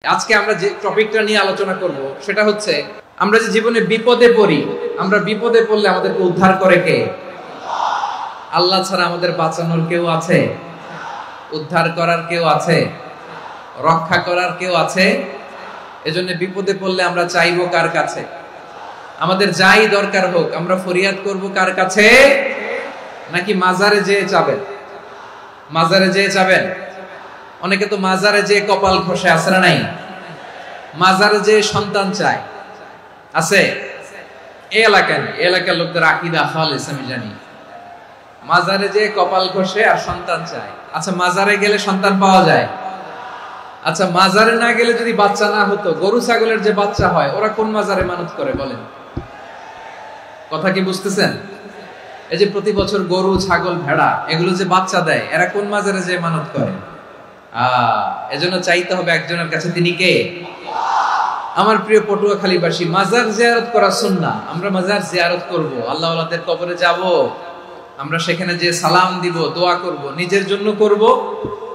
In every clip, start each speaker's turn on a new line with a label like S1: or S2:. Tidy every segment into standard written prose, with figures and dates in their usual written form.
S1: আজকে আমরা যে টপিকটা নিয়ে আলোচনা করব সেটা হচ্ছে আমরা যে জীবনে বিপদে পড়ি, আমরা বিপদে পড়লে আমাদেরকে উদ্ধার করে কে? আল্লাহ ছাড়া আমাদের বাঁচানোর কেউ আছে? উদ্ধার করার কেউ আছে? রক্ষা করার কেউ আছে? এজন্য বিপদে পড়লে আমরা চাইবো কার কাছে? আমাদের যাই দরকার হোক আমরা ফরিয়াদ করব কার কাছে? নাকি মাজারে যেয়ে চাবেন? মাজারে যেয়ে চাবেন? অনেকে তো মাজারে যে কপাল খসে, আছে না নাই? মাজারে যে সন্তান চায়, আছে? এই এলাকার লোকদের আকীদা খালিস আমি জানি। মাজারে যে কপাল খসে আর সন্তান চায়। আচ্ছা, মাজারে গেলে সন্তান পাওয়া যায়? আচ্ছা, মাজারে না গেলে যদি বাচ্চা না হতো, গরু ছাগলের যে বাচ্চা হয় ওরা কোন মাজারে মানত করে বলেন? কথা কি বুঝতেছেন? এই যে প্রতি বছর গরু ছাগল ভেড়া এগুলো যে বাচ্চা দেয়, এরা কোন মাজারে যে মানত করে? এজন্য চাইতে হবে একজনের কাছে, তিনি কে? আমার প্রিয় পটুয়াখালীবাসী, মাজার জিয়ারত করা সুন্নাহ। আমরা মাজার জিয়ারত করব, আল্লাহ ওয়ালাদের কবরে যাব, আমরা সেখানে যে সালাম দিব, দোয়া করব, নিজের জন্য করব,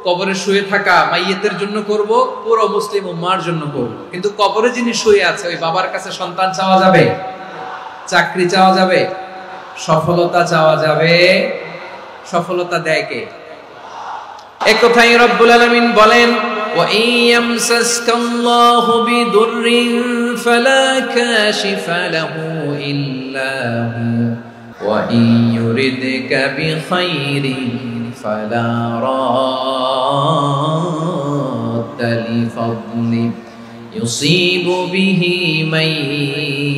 S1: কবরে শুয়ে থাকা মাইয়েতের জন্য করব, পুরো মুসলিম উম্মার জন্য করব। কিন্তু কবরে যিনি শুয়ে আছে ওই বাবার কাছে সন্তান চাওয়া যাবে? চাকরি চাওয়া যাবে? সফলতা চাওয়া যাবে? সফলতা দেয় কে? এক কথাই রব্বুল আলামিন বলেন, ওয়া ইয়ামসাসকাল্লাহু বিদুররিন ফালা কাশিফা লাহু ইল্লা হু ওয়া ইয়ুরিদকা বিখাইরিন ফালা রাদ্দা লিফাদলি ইউসিবু বিহি মান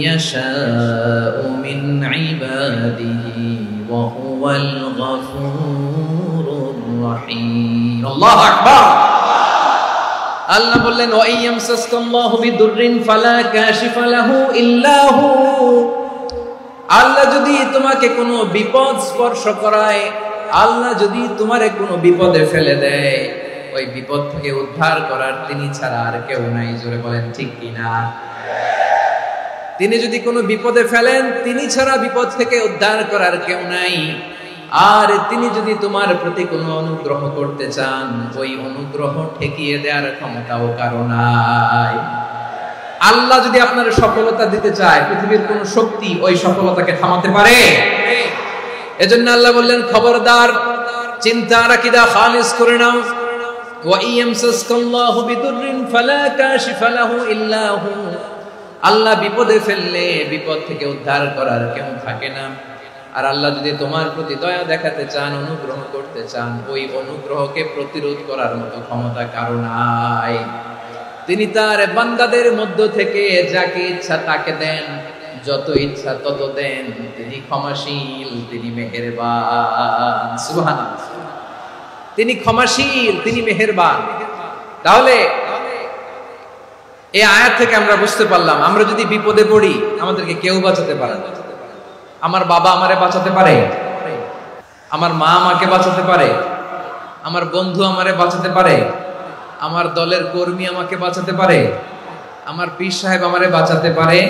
S1: ইয়াশাউ মিন ইবাদিহি ওয়া হুয়াল গফুরুর রহিম। আল্লাহু আকবার। আল্লাহ বললেন, ওয়া ইয়ামসাসকাল্লাহু বিদুররিন ফালা কাশিফা লাহু ইল্লা হু। আল্লাহ যদি তোমাকে কোনো বিপদ স্পর্শ করায়, আল্লাহ যদি তোমারে কোনো বিপদে ফেলে দেয়, ওই বিপদ থেকে উদ্ধার করার তিনি ছাড়া আর কেউ নাই। জোরে বলেন ঠিক কিনা? তিনি যদি কোনো বিপদে ফেলেন, তিনি ছাড়া বিপদ থেকে উদ্ধার করার কেউ নাই। আর তিনি যদি তোমার প্রতি কোনো অনুগ্রহ করতে চান, ওই অনুগ্রহ ঠেকিয়ে দেওয়ার ক্ষমতাও কারো নাই। আল্লাহ যদি আপনার সফলতা দিতে চায়, পৃথিবীর কোন শক্তি ওই সফলতাকে থামাতে পারে? এজন্য আল্লাহ বললেন, খবরদার, চিন্তা আকীদা খালিস করে নাও। ওয়া ইয়ামসাসকাল্লাহু বিদুররিন ফালা কাশিফা লাহু ইল্লা হু। আল্লাহ বিপদে ফেললে বিপদ থেকে উদ্ধার করার কেউ থাকে না। আর আল্লাহ যদি তোমার প্রতি দয়া দেখাতে চান, অনুগ্রহ করতে চান, ওই অনুগ্রহকে প্রতিরোধ করার মতো ক্ষমতা কারো নাই। তিনি তার বান্দাদের মধ্য থেকে যাকে ইচ্ছা তাকে দেন, যত ইচ্ছা তত দেন। তিনি ক্ষমাশীল, তিনি মেহেরবান। সুবহানাল্লাহ। তিনি ক্ষমাশীল, তিনি মেহেরবান। তাহলে এই আয়াত থেকে আমরা বুঝতে পারলাম, আমরা যদি বিপদে পড়ি আমাদেরকে কেউ বাঁচাতে পারে না। আমার বাবা আমারে বাঁচাতে পারে, আমার মা আমাকে বাঁচাতে পারে, আমার বন্ধু আমারে বাঁচাতে পারে, আমার দলের কর্মী আমাকে বাঁচাতে পারে, আমার পীর সাহেব আমারে বাঁচাতে পারে।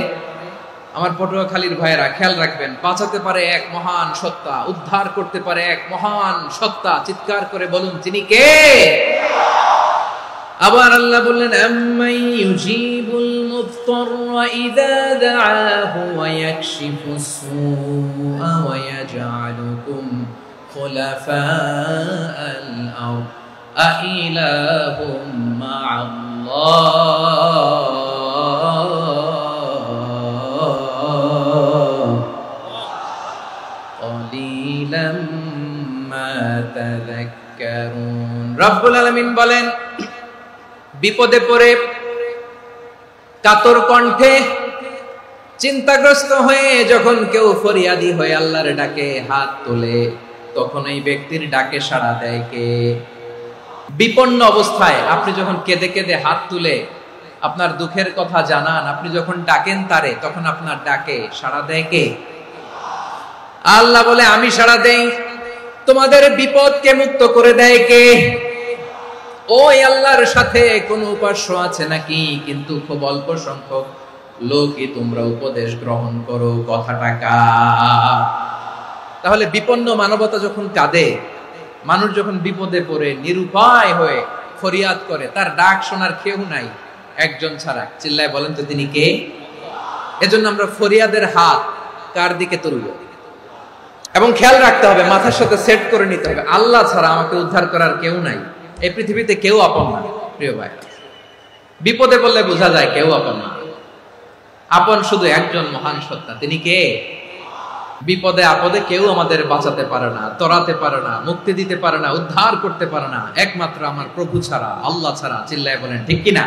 S1: আমার পটুয়াখালীর ভাইয়েরা খেয়াল রাখবেন, বাঁচাতে পারে এক মহান সত্তা, উদ্ধার করতে পারে এক মহান সত্তা। চিৎকার করে বলুন, তিনি কে? আবার আল্লাহ বললেন, আম্মাই ইউজিবুল মুফতাররা ইযা দাআহু ওয়া ইয়াকশিফুস সুআ ওয়া ইয়াজআলুকুম খুলাফাআল আরদ আইলাহুম মা'আল্লাহ ক্বালিলাম মা তাযাক্কারুন। রব্বুল আলামিন বলেন, বিপদে পড়ে কাতর কণ্ঠে চিন্তাগ্রস্ত হয়ে যখন কেউ ফরিয়াদি হয়ে আল্লাহর ডাকে হাত তোলে, তখন এই ব্যক্তির ডাকে সাড়া দেয় কে? বিপন্ন অবস্থায় আপনি যখন কেঁদে কেঁদে হাত তুলে আপনার দুঃখের কথা জানান, আপনি যখন ডাকেন তারে, তখন আপনার ডাকে সাড়া দেয় কে? আল্লাহ বলে, আমি সাড়া দেই। তোমাদের বিপদকে মুক্ত করে দেয় কে? ওই আল্লাহর সাথে কোন উপাস্য আছে নাকি? কিন্তু খুব অল্প সংখ্যক লোকই তোমরা উপদেশ গ্রহণ করো। কথাটা কার? তাহলে বিপন্ন মানবতা যখন কাঁদে, মানুষ যখন বিপদে পড়ে নিরুপায় হয়ে ফরিয়াদ করে, তার ডাক শোনার কেউ নাই, একজন ছাড়া। চিল্লায় বলেন তো তিনি কে? এজন্য আমরা ফরিয়াদের হাত কার দিকে তুলব? এবং খেয়াল রাখতে হবে, মাথার সাথে সেট করে নিতে হবে, আল্লাহ ছাড়া আমাকে উদ্ধার করার কেউ নাই। এই পৃথিবীতে কেউ আপন না প্রিয় ভাই। বিপদে বললে বোঝা যায় কেউ আপন না। আপন শুধু একজন মহান সত্তা, তিনি কে? বিপদে আপদে কেউ আমাদের বাঁচাতে পারে না, তরাতে পারে না, মুক্তি দিতে পারে না, উদ্ধার করতে পারে না, একমাত্র আমার প্রভু ছাড়া, আল্লাহ ছাড়া। চিল্লায় বলেন ঠিক কিনা?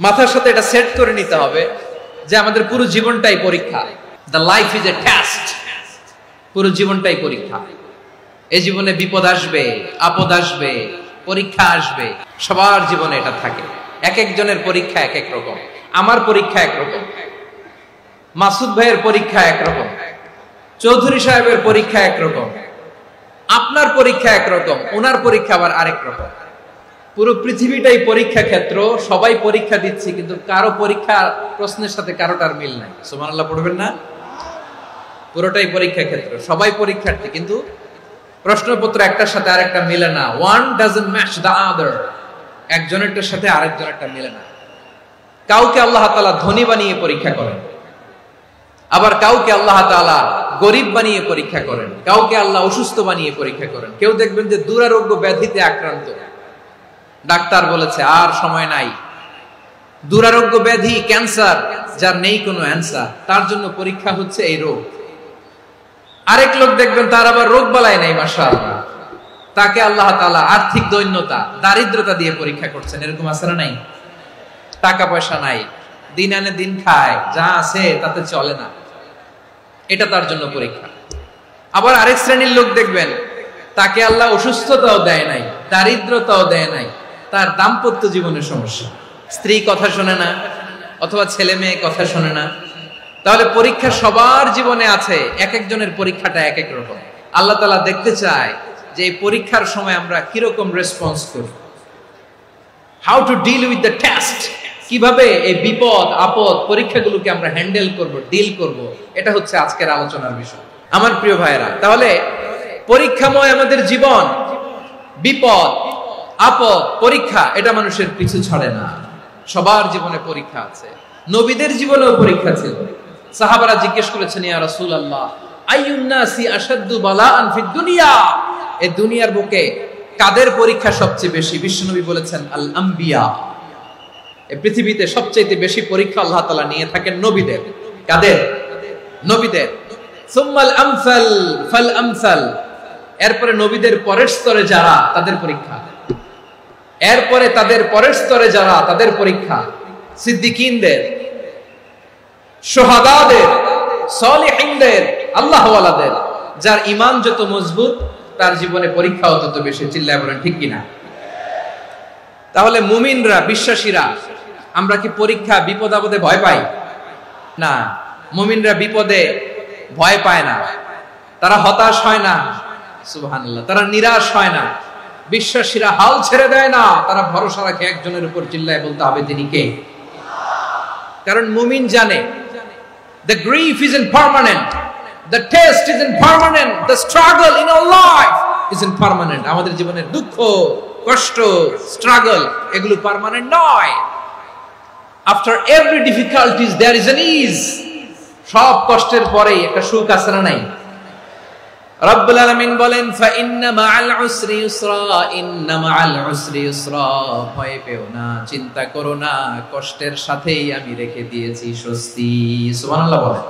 S1: মাথার সাথে এটা সেট করে নিতে হবে যে আমাদের পুরো জীবনটাই পরীক্ষা। The life is a test. পুরো জীবনটাই পরীক্ষা। এই জীবনে বিপদ আসবে, আপদ আসবে, পরীক্ষা আসবে, সবার জীবনে এটা থাকে। এক একজনের পরীক্ষা এক এক রকম। আমার পরীক্ষা একরকম, মাসুদ ভাইয়ের পরীক্ষা একরকম, চৌধুরী সাহেবের পরীক্ষা একরকম, আপনার পরীক্ষা একরকম, ওনার পরীক্ষা আবার আরেক রকম। পুরো পৃথিবীটাই পরীক্ষা ক্ষেত্র, সবাই পরীক্ষা দিচ্ছি, কিন্তু কারো পরীক্ষা প্রশ্নের সাথে কারোটার মিল নাই। সুবহানাল্লাহ পড়বেন না? পুরোটাই পরীক্ষা ক্ষেত্র, সবাই পরীক্ষার্থী, কিন্তু প্রশ্নপত্র একটার সাথে আরেকটা মিলে না। One doesn't match the other. একজনেরটার সাথে আরেকজনেরটা মিলে না। কাউকে আল্লাহ তাআলা ধনী বানিয়ে পরীক্ষা করেন, আবার কাউকে আল্লাহ তাআলা গরিব বানিয়ে পরীক্ষা করেন, কাউকে আল্লাহ অসুস্থ বানিয়ে পরীক্ষা করেন। কেউ দেখবেন যে দুরারোগ্য ব্যাধিতে আক্রান্ত, ডাক্তার বলেছে আর সময় নাই, দুরারোগ্য ব্যাধি, ক্যান্সার, যার নেই কোনো অ্যান্সার, তার জন্য পরীক্ষা হচ্ছে এই রোগ। আরেক লোক দেখবেন তার আবার রোগ বালাই নাই, মাশাআল্লাহ, তাকে আল্লাহ তাআলা আর্থিক দৈন্যতা, দারিদ্রতা দিয়ে পরীক্ষা করছেন। এরকম আছে না নাই? টাকা পয়সা নাই, দিন আনে দিন খায়, যা আছে তাতে চলে না, এটা তার জন্য পরীক্ষা। আবার আরেক শ্রেণীর লোক দেখবেন তাকে আল্লাহ অসুস্থতাও দেয় নাই, দারিদ্রতাও দেয় নাই, তার দাম্পত্য জীবনের সমস্যা, স্ত্রী কথা শোনে না, অথবা ছেলে মেয়ে কথা শোনে না। তাহলে পরীক্ষা সবার জীবনে আছে, এক একজনের পরীক্ষাটা এক এক রকম। আল্লাহ তাআলা দেখতে চায় যে এই পরীক্ষার সময় আমরা কিরকম রেসপন্স করি, how to deal with the test, কিভাবে এই বিপদ আপদ পরীক্ষাগুলোকে আমরা হ্যান্ডেল করব, ডিল করব, এটা হচ্ছে আজকের আলোচনার বিষয় আমার প্রিয় ভাইয়েরা। তাহলে পরীক্ষাময় আমাদের জীবন, বিপদ আপদ পরীক্ষা, এটা মানুষের পিছু ছাড়ে না। সবার জীবনে পরীক্ষা আছে, নবীদের জীবনেও পরীক্ষা ছিল। সাহাবারা জিজ্ঞেস করেছেন, ইয়া রাসূলুল্লাহ, আইয়ুন নাসি আশাদ্দু বালাআন ফিদ দুনিয়া, এই দুনিয়ার বুকে কাদের পরীক্ষা সবচেয়ে বেশি? বিশ্বনবী বলেছেন, আল আম্বিয়া। এই পৃথিবীতে সবচেয়ে বেশি পরীক্ষা আল্লাহ তাআলা নিয়ে থাকেন নবীদের। কাদের? নবীদের। সুম্মাল আমসাল ফাল আমসাল, এরপরে নবীদের পরের স্তরে যারা, তাদের পরীক্ষা। এরপরে তাদের পরের স্তরে যারা, তাদের পরীক্ষা। সিদ্দিকিনদের, শুহাদাদের, সালিহিনদের, আল্লাহওয়ালাদের। যার ঈমান যত মজবুত, তার জীবনে পরীক্ষাও তত বেশি। চিল্লায় বলেন ঠিক কিনা? তাহলে মুমিনরা, বিশ্বাসীরা, আমরা কি পরীক্ষা বিপদ আপদে ভয় পাই? না, মুমিনরা বিপদে ভয় পায় না, তারা হতাশ হয় না, সুবহানাল্লাহ, তারা নিরাশ হয় না। বিশ্বাসীরা হাল ছেড়ে দেয় না, তারা ভরসা রাখে একজনের উপর। চিল্লায় বলতে হবে তিনি কে? কারণ মুমিন জানে the grief isn't permanent, the test isn't permanent, the struggle in our life isn't permanent. আমাদের জীবনের দুঃখ, কষ্ট, স্ট্রাগল, এগুলো পার্মানেন্ট নয়। after every difficulties there is an ease. সব কষ্টের পরেই একটা সুখ আছে না নাই? রব্বুল আলামিন বলেন, ফা ইন্না মাআল উসরি ইউসরা, ইন্না মাআল উসরি ইউসরা, ভয় পেও না, চিন্তা করো না, কষ্টের সাথেই আমি রেখে দিয়েছি স্বস্তি। সুবহানাল্লাহ বলেন।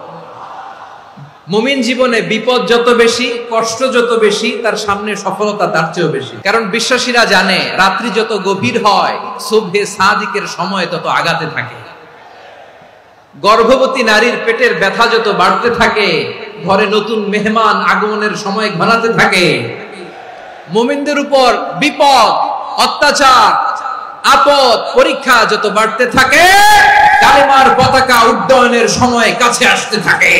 S1: মুমিন জীবনে বিপদ যত বেশি, কষ্ট যত বেশি, তার সামনে সফলতা তার চেয়েও বেশি। কারণ বিশ্বাসীরা জানে রাত্রি যত গভীর হয়, সুবহে সাদিকের সময় তত আগাতে থাকে। গর্ভবতী নারীর পেটের ব্যথা যত বাড়তে থাকে, ঘরে নতুন মেহমান আগমনের সময় ঘনাতে থাকে। মুমিনদের উপর বিপদ, অত্যাচার, আপদ, পরীক্ষা যত বাড়তে থাকে, কালেমার পতাকা উড্ডয়নের সময় কাছে আসতে থাকে।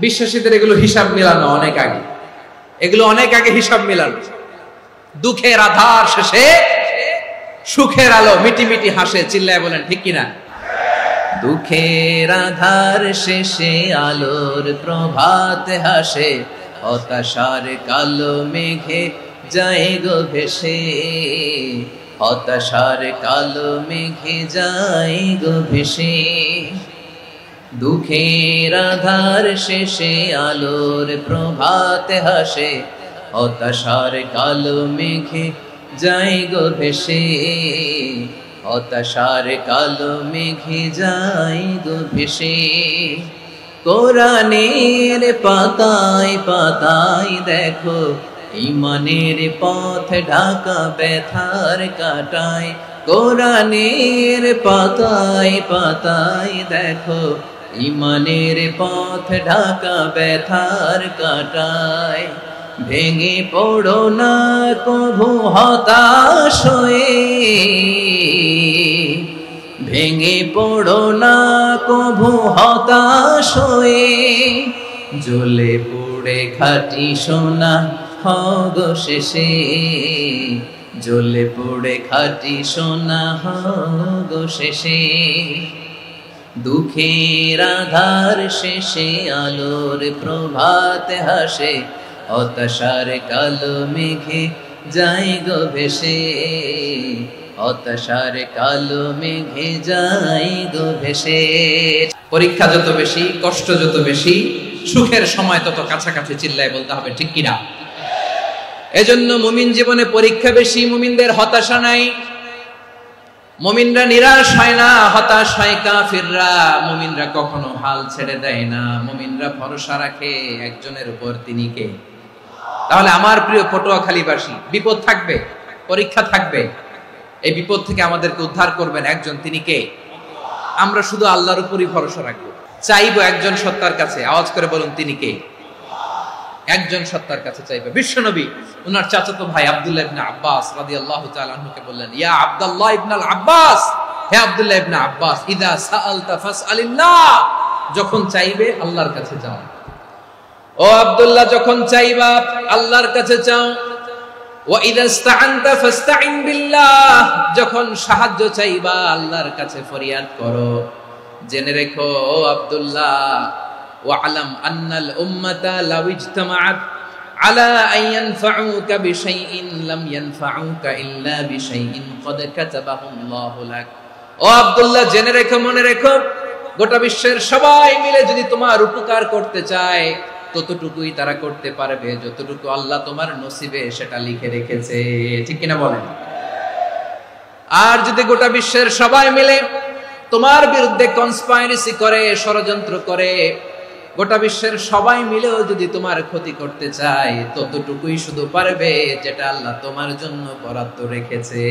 S1: বিশ্বাসীদের এগুলো হিসাব মেলানো অনেক আগে, এগুলো অনেক আগে হিসাব মেলানো। দুঃখের আধার শেষে সুখের আলো মিটি মিটি হাসে। চিল্লায় বলেন ঠিক কিনা? দুঃখের আধার শেষে আলোর প্রভাত হাসে, হতাশার কালো মেঘে যায় গো ভেসে,
S2: হতাশার কালো মেঘে যায় গো ভেসে, দুঃখের আধার শেষে আলোর প্রভাতে হাসে, হতাশার কালো মেঘে যায় গো ভেসে, হতাশার কালো মেঘে যায় গো ভেসে। কোরআনের পাতায় পাতায় দেখো ঈমানের পথ ঢাকা ব্যথার কাটায়, কোরআনের পাতায় পাতায় দেখো ঈমানের পথ ঢাকা ব্যথার কাটায়। ভেঙে পড়ো না কভু হতাশ হয়ে, ভেঙে পড়ো না কভু হতাশ হয়ে, জ্বলে পুড়ে খাঁটি সোনা হগো শেষে, জ্বলে পুড়ে খাঁটি সোনা হগো শেষে। দুঃখের আধার শেষে আলোর প্রভাতে হাসে, হতাশার কালো মেঘে যায় গো ভেসে, হতাশার কালো মেঘে যায় গো ভেসে।
S1: পরীক্ষা যত বেশি, কষ্ট যত বেশি, সুখের সময় তত কাছাকাছি, চিল্লায় বলতে হবে ঠিক কিনা? এজন্য মুমিন জীবনে পরীক্ষা বেশি, মুমিনদের হতাশা নাই। মুমিনরা নিরাশ হয় না, হতাশ হয় কাফিররা। মুমিনরা কখনো হাল ছেড়ে দেয় না, মুমিনরা ভরসা রাখে একজনের উপর, তিনি কে? তাহলে আমার প্রিয় পটুয়াখালীবাসী, বিপদ থাকবে, পরীক্ষা থাকবে, এই বিপদ থেকে আমাদেরকে উদ্ধার করবেন একজন, তিনি কে? আমরা শুধু আল্লাহর উপরই ভরসা রাখবো, চাইবো একজন সত্তার কাছে। আওয়াজ করে বলুন, তিনি কে? একজন সত্তার কাছে চাইবে। বিশ্বনবী ওনার চাচাতো ভাই আব্দুল্লাহ ইবনে আব্বাস রাদিয়াল্লাহু তাআলা আনহুকে বললেন, ইয়া আব্দুল্লাহ ইবনুল আব্বাস, হে আব্দুল্লাহ ইবনে আব্বাস, ইদা সাআলতা ফাসআলিল্লাহ, যখন চাইবে আল্লাহর কাছে যাও। ও আব্দুল্লাহ, যখন চাইবা আল্লাহর কাছে চাও। ওয়া ইদা ইসতাআনতা ফাসতাইন বিল্লাহ, যখন সাহায্য চাইবা আল্লাহর কাছে ফরিয়াদ করো। জেনে রেখো ও আব্দুল্লাহ, ওয়া'লাম আন্নাল উম্মাতা লাউ ইজতামাআত আলা আন ইয়ানফাউকা বিশাইইন লাম ইয়ানফাউকা ইল্লা বিশাইইন ক্বাদ কাতাবাহু আল্লাহু লাক। ও আব্দুল্লাহ, জেনে রেখো, মনে রেখো, গোটা বিশ্বের সবাই মিলে যদি তোমার উপকার করতে চায়, ততটুকুই তারা করতে পারবে যতটুকু আল্লাহ তোমার নসিবে সেটা লিখে রেখেছে। ঠিক কিনা বলেন? আর যদি গোটা বিশ্বের সবাই মিলে তোমার বিরুদ্ধে কনস্পাইরেসি করে, ষড়যন্ত্র করে, গোটা বিশ্বের সবাই মিলেও যদি তোমার ক্ষতি করতে চায়, ততটুকুই শুধু পারবে যেটা আল্লাহ তোমার জন্য বরাদ্দ রেখেছে।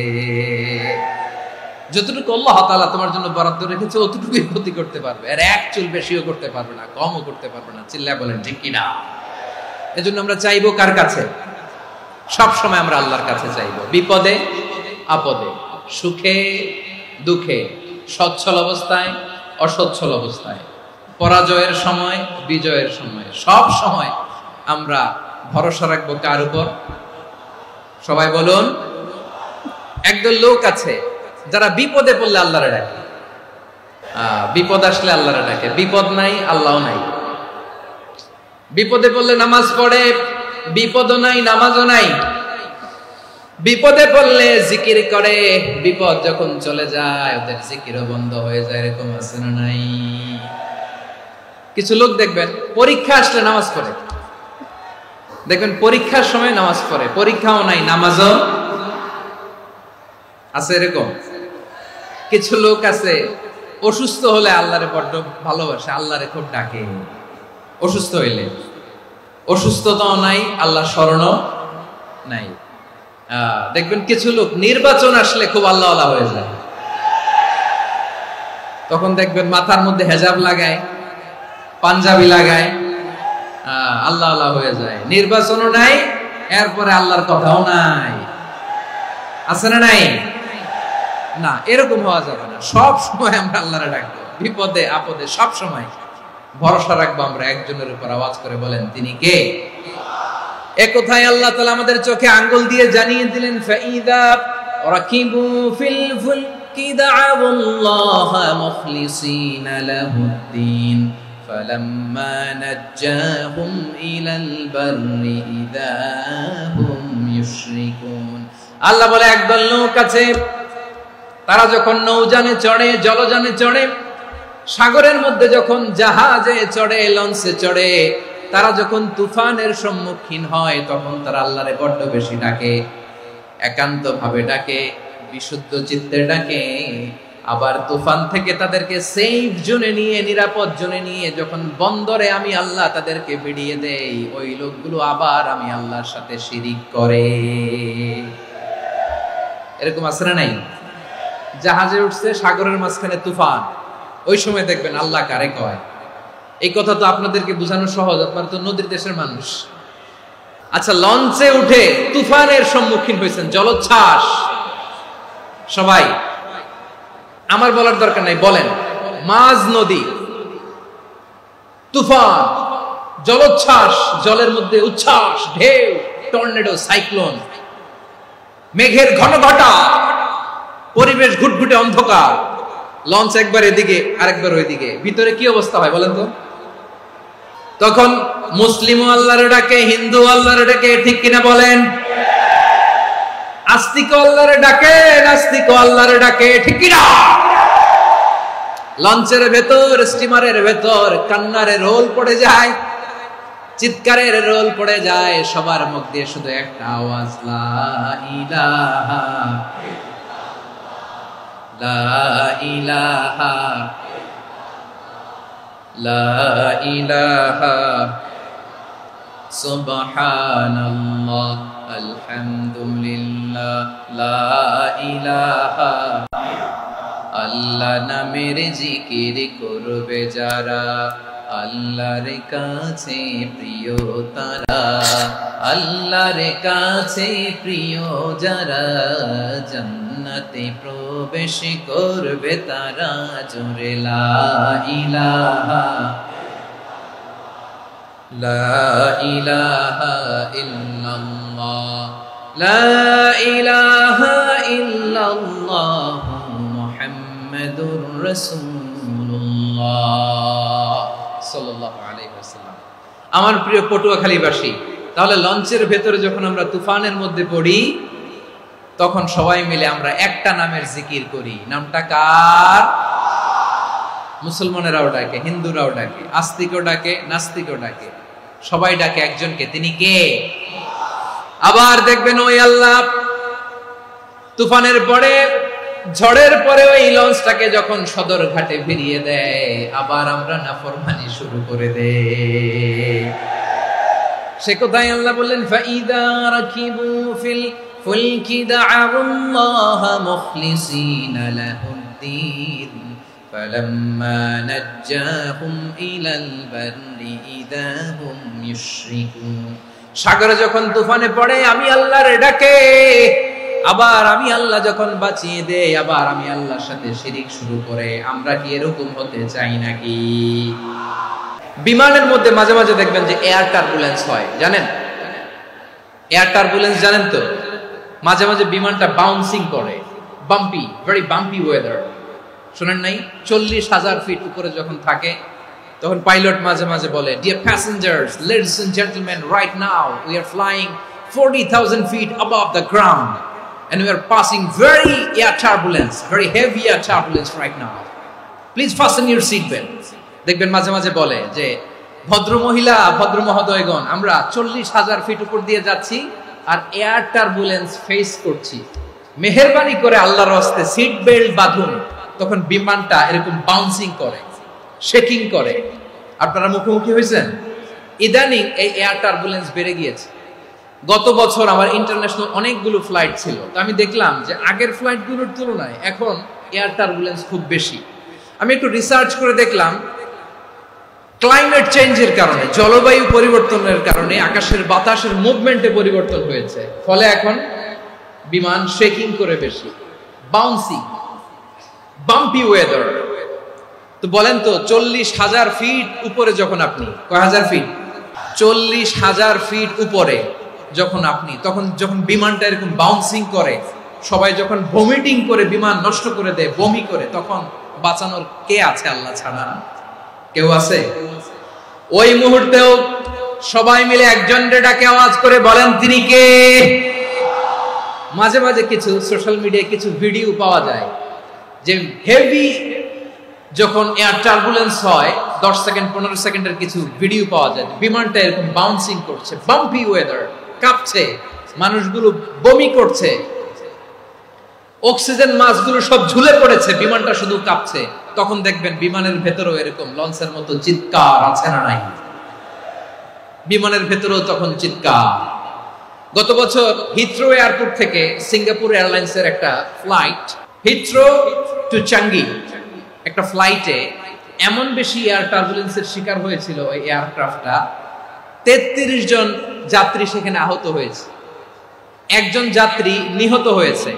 S1: যতটুকু আল্লাহ তাআলা তোমার জন্য বরাদ্দ রেখেছে অতটুকুই ক্ষতি করতে পারবে, আর এক চুল বেশিও করতে পারবে না, কমও করতে পারবে না। চিল্লায় বলেন ঠিক কিনা? এজন্য আমরা চাইবো কার কাছে? সব সময় আমরা আল্লাহর কাছে চাইবো, বিপদে আপদে, সুখে দুঃখে, সচ্ছল অবস্থায় অসচ্ছল অবস্থায়, পরাজয়ের সময় বিজয়ের সময়, সব সময় আমরা ভরসা রাখবো কার উপর? সবাই বলুন। একদল লোক আছে যারা বিপদে পড়লে আল্লাহরে ডাকে, বিপদ আসলে আল্লাহরে ডাকে, বিপদ নাই আল্লাহও নাই। বিপদে পড়লে নামাজ পড়ে, বিপদও নাই নামাজও নাই। বিপদে পড়লে জিকির করে, বিপদ যখন চলে যায় ওদের জিকিরও বন্ধ হয়ে যায়। এরকম আছে না নাই? কিছু লোক দেখবেন পরীক্ষা আসলে নামাজ পড়ে, দেখবেন পরীক্ষার সময় নামাজ পড়ে, পরীক্ষাও নাই নামাজও আছে। এরকম কিছু লোক আছে অসুস্থ হলে আল্লাহরে বড্ড ভালোবাসে, আল্লাহরে খুব ডাকে। অসুস্থ হইলে অসুস্থতাও নাই, আল্লাহ স্মরণও নাই। দেখবেন কিছু লোক নির্বাচন আসলে খুব আল্লাহওয়ালা হয়ে যায়, তখন দেখবেন মাথার মধ্যে হেজাব লাগায়, পাঞ্জাবি লাগায়, আল্লাহওয়ালা হয়ে যায়। নির্বাচনও নাই, এরপরে আল্লাহর কথাও নাই। আছে না নাই? না, এরকম হওয়া যাবে না। সব সময় আমরা আল্লাহরে ডাকবো, বিপদে আপদে সব সময় ভরসা রাখবো আমরা একজনের উপর। আওয়াজ করে বলেন, তিনি কে? একথায় আল্লাহ তাআলা আমাদের চোখে আঙ্গুল দিয়ে জানিয়ে দিলেন, ফাইদা রাকিবু ফিল ফুলকি দা'আউল্লাহা মুখলিসিনা লাহুদ্দিন ফালাম্মা নাজ্জাহুম ইলাল বাররি ইযা হুম ইউশরিকুন। আল্লাহ বলে একদল লোক আছে, তারা যখন নৌযানে চড়ে, জলযানে চড়ে, সাগরের মধ্যে যখন জাহাজে চড়ে, লঞ্চে চড়ে, তারা যখন তুফানের সম্মুখীন হয় তখন তারা আল্লাহরে বড্ড বেশি ডাকে, একান্ত ভাবে ডাকে, বিশুদ্ধ চিত্তে ডাকে। আবার তুফান থেকে তাদেরকে সেফ জোনে নিয়ে, নিরাপদ জোনে নিয়ে যখন বন্দরে আমি আল্লাহ তাদেরকে ভিড়িয়ে দেই, ওই লোকগুলো আবার আমি আল্লাহর সাথে শিরিক করে। এরকম আছে না নাই? জাহাজে উঠছে, সাগরের মাঝখানে তুফান, ওই সময় দেখবেন আল্লাহ কারে কয়। এই কথা তো আপনাদেরকে বোঝানো সহজ, আপনারা তো নদীর দেশের মানুষ। আচ্ছা, লঞ্চে উঠে তুফানের সম্মুখীন হয়েছেন, জলোচ্ছ্বাস, সবাই, আমার বলার দরকার নাই, বলেন, মাঝ নদী, তুফান, জলোচ্ছ্বাস, জলের মধ্যে উচ্ছ্বাস, ঢেউ, টর্নেডো, সাইক্লোন, মেঘের ঘনঘটা, পরিবেশ ঘুটঘুটে অন্ধকার, লঞ্চ একবার এদিকে আরেকবার ওইদিকে, ভিতরে কি অবস্থা হয় বলেন তো? তখন মুসলিম আল্লাহর ডাকে, হিন্দু আল্লাহর ডাকে, ঠিক কিনা বলেন? আস্তিক আল্লাহর ডাকে, নাস্তিক আল্লাহর ডাকে, ঠিক কিনা? লঞ্চের ভেতর, স্টিমারের ভেতর কান্নারে রোল পড়ে যায়, চিৎকারের রোল পড়ে যায়, সবার মুখ দিয়ে শুধু একটা আওয়াজ, লা ইলাহা লা ইলাহা লা ইলাহা সুবহানাল্লাহ আলহামদুলিল্লাহ লা ইলাহা। আল্লাহ নামের জিকির করবে যারা, আল্লাহর কাছে প্রিয় তারা, আল্লাহর কাছে প্রিয় যারা, জান্নাতে প্রবেশ করবে তারা, জোরে লা ইলাহা লা ইলাহা ইল্লাল্লাহ লা ইলাহা ইল্লাল্লাহ মুহাম্মাদুর রাসূলুল্লাহ সাল্লাল্লাহু আলাইহি ওয়াসাল্লাম। আমার প্রিয় পটুয়াখালীবাসী, তাহলে লঞ্চের ভেতরে যখন আমরা তুফানের মধ্যে পড়ি, তখন সবাই মিলে আমরা একটা নামের জিকির করি। নামটা কার? মুসলমানেরাও ডাকে, হিন্দুরাও ডাকে, আস্তিকও ডাকে, নাস্তিকও ডাকে, সবাই ডাকে একজনকে, তিনি কে? আবার দেখবেন ওই আল্লাহ তুফানের পরে, ঝড়ের পরে ওই লঞ্চটাকে যখন সদর ঘাটে ফিরিয়ে দেয়, আবার আমরা নাফরমানি শুরু করে দেই। সে কোথায় আল্লাহ বললেন, ফাইদা রাকিবু ফিল ফুলকি দা'আল্লাহ মুখলিসিনা লাহুদ্দিন ফালাম্মা নাজ্জাহুম ইলাল বাররি ইযা হুম ইউশরিকুন। সাগরে যখন তুফানে পড়ে আমি আল্লাহর ডাকে, আবার আমি আল্লাহ যখন বাঁচিয়ে দেই, আবার আমি আল্লাহর সাথে শিরিক শুরু করে। আমরা কি এরকম হতে চাই নাকি? বিমানের মধ্যে মাঝে মাঝে দেখবেন যে এয়ার টার্বুলেন্স হয়, জানেন? এয়ার টার্বুলেন্স জানেন তো? মাঝে মাঝে বিমানটা বাউন্সিং করে, বাম্পি, ভেরি বাম্পি ওয়েদার। শুনেন নাই? 40,000 ফিট উপরে যখন থাকে, তখন পাইলট মাঝে মাঝে বলে, dear passengers, ladies and gentleman, right now we are flying 40,000 feet above the ground and we are passing very air turbulence, very heavy air turbulence right now. Please fasten your seat belts. দেখবেন মাঝে মাঝে বলে যে, ভদ্র মহিলা, ভদ্র মহোদয়গণ, আমরা 40,000 ফিট উপর দিয়ে যাচ্ছি আর এয়ার টার্বুলেন্স ফেস করছি, মেহেরবানি করে আল্লাহর রাস্তে সিট বেল্ট বাঁধুন। তখন বিমানটা এরকম বাউন্সিং করে, শেকিং করে। আপনারা মুখোমুখি হয়েছেন? ইদানিং এই এয়ার টার্বুলেন্স বেড়ে গিয়েছে। গত বছর আমার ইন্টারন্যাশনাল অনেকগুলো ফ্লাইট ছিল, তো আমি দেখলাম যে আগের ফ্লাইটগুলোর তুলনায় এখন এয়ার টার্বুলেন্স খুব বেশি। আমি একটু রিসার্চ করে দেখলাম, ক্লাইমেট চেঞ্জের কারণে, জলবায়ু পরিবর্তনের কারণে আকাশের বাতাসের মুভমেন্টে পরিবর্তন হয়েছে, ফলে এখন বিমান শেকিং করে বেশি, বাউন্সিং, বাম্পি ওয়েদার। তো বলেন তো, 40,000 ফিট উপরে যখন আপনি, কয় হাজার ফিট? 40,000 ফিট উপরে যখন আপনি, তখন যখন বিমানটা এরকম বাউন্সিং করে, সবাই যখন ভমিটিং করে বিমান নষ্ট করে দেয়, বমি করে, তখন বাঁচানোর কে আছে আল্লাহ ছাড়া? কেউ আছে? ওই মুহূর্তেও সবাই মিলে একজনের ডাকে আওয়াজ করে বলেন, তিনি কে? আল্লাহ। ওই মুহূর্তেও সবাই মিলে একজনের ডাকে আওয়াজ করে বলেন, তিনি কে? আল্লাহ। ওই মুহূর্তেও সবাই মিলে একজনের ডাকে আওয়াজ করে বলেন, তিনি কে? মাঝে মাঝে কিছু সোশ্যাল মিডিয়ায় কিছু ভিডিও পাওয়া যায় যে হেভি যখন এয়ার টার্বুলেন্স হয় 10 সেকেন্ড 15 সেকেন্ডের কিছু ভিডিও পাওয়া যায় বিমানটা এরকম বাউন্সিং করছে, বাম্পি ওয়েদার, কাঁপছে, মানুষগুলো বমি করছে, অক্সিজেন মাস্কগুলো সব ঝুলে পড়েছে, বিমানটা শুধু কাঁপছে। তখন দেখবেন বিমানের ভেতরেও এরকম লঞ্চের মতো চিৎকার আছে না নাই? বিমানের ভেতরেও তখন চিৎকার। গত বছর হিথ্রো এয়ারপোর্ট থেকে সিঙ্গাপুর এয়ারলাইন্সের একটা ফ্লাইট হিথ্রো টু চাঙ্গি একটা ফ্লাইটে এমন বেশি এয়ার টার্বুলেন্সের শিকার হয়েছিল ওই এয়ারক্রাফটটা, 33 জন যাত্রী সেখানে আহত হয়েছে, একজন যাত্রী নিহত হয়েছে।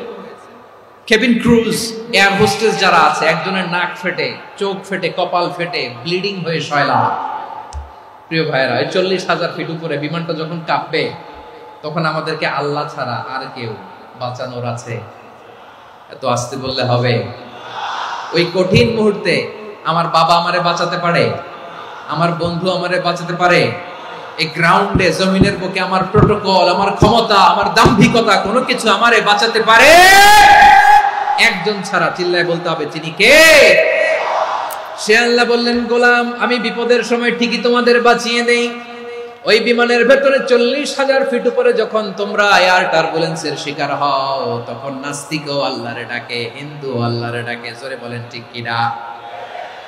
S1: কেবিন ক্রুজ এয়ার হোস্টেস যারা আছে, একজনের নাক ফেটে, চোখ ফেটে, কপাল ফেটে, ব্লিডিং হয়ে শয়লা। প্রিয় ভাইরা, 40,000 ফিট উপরে বিমানটা যখন কাঁপবে তখন আমাদেরকে আল্লাহ ছাড়া আর কেউ বাঁচানোর আছে? এত আসতে বললে হবে? ওই কঠিন মুহূর্তে আমার বাবা আমারে বাঁচাতে পারে, আমার বন্ধু আমারে বাঁচাতে পারে? এই গ্রাউন্ডে, জমিনের বুকে আমার প্রোটোকল, আমার ক্ষমতা, আমার দাম্ভিকতা কোনো কিছু আমারে বাঁচাতে পারে? একজন ছাড়া। চিল্লায় বলতে হবে, তিনি কে? সে আল্লাহ বললেন, গোলাম আমি বিপদের সময় ঠিকই তোমাদের বাঁচিয়ে দেই। ওই বিমানের ভেতরে 40,000 ফিট উপরে যখন তোমরা এয়ার টার্বুলেন্সের শিকার হও, তখন নাস্তিকও আল্লাহরে ডাকে, হিন্দু আল্লাহরে ডাকে। জোরে বলেন ঠিক কিনা?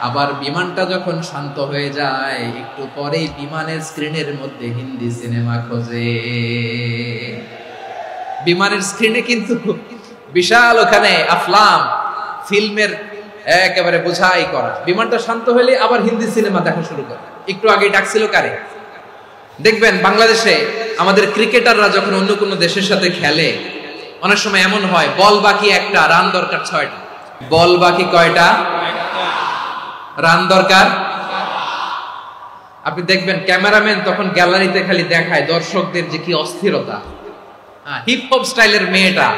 S1: আবার বিমানটা যখন শান্ত হয়ে যায়, একটু পরেই বিমানের স্ক্রিনের মধ্যে হিন্দি সিনেমা খোঁজে। বিমানের স্ক্রিনে কিন্তু বিশাল ওখানে আফলাম ফিল্মের একেবারে বোঝাই করা। বিমানটা শান্ত হলে আবার হিন্দি সিনেমা দেখা শুরু করে। একটু আগে ডাকছিল কারে? দেখবেন বাংলাদেশে আমাদের ক্রিকেটাররা যখন অন্য কোনো দেশের সাথে খেলে, অনেক সময় এমন হয় বল বাকি একটা, রান দরকার 6টা। বল বাকি কয়টা? রান দরকার। আপনি দেখবেন ক্যামেরাম্যান তখন গ্যালারিতে খালি দেখায় দর্শকদের যে কি অস্থিরতা। হিপ হপ স্টাইলের মেয়েটা,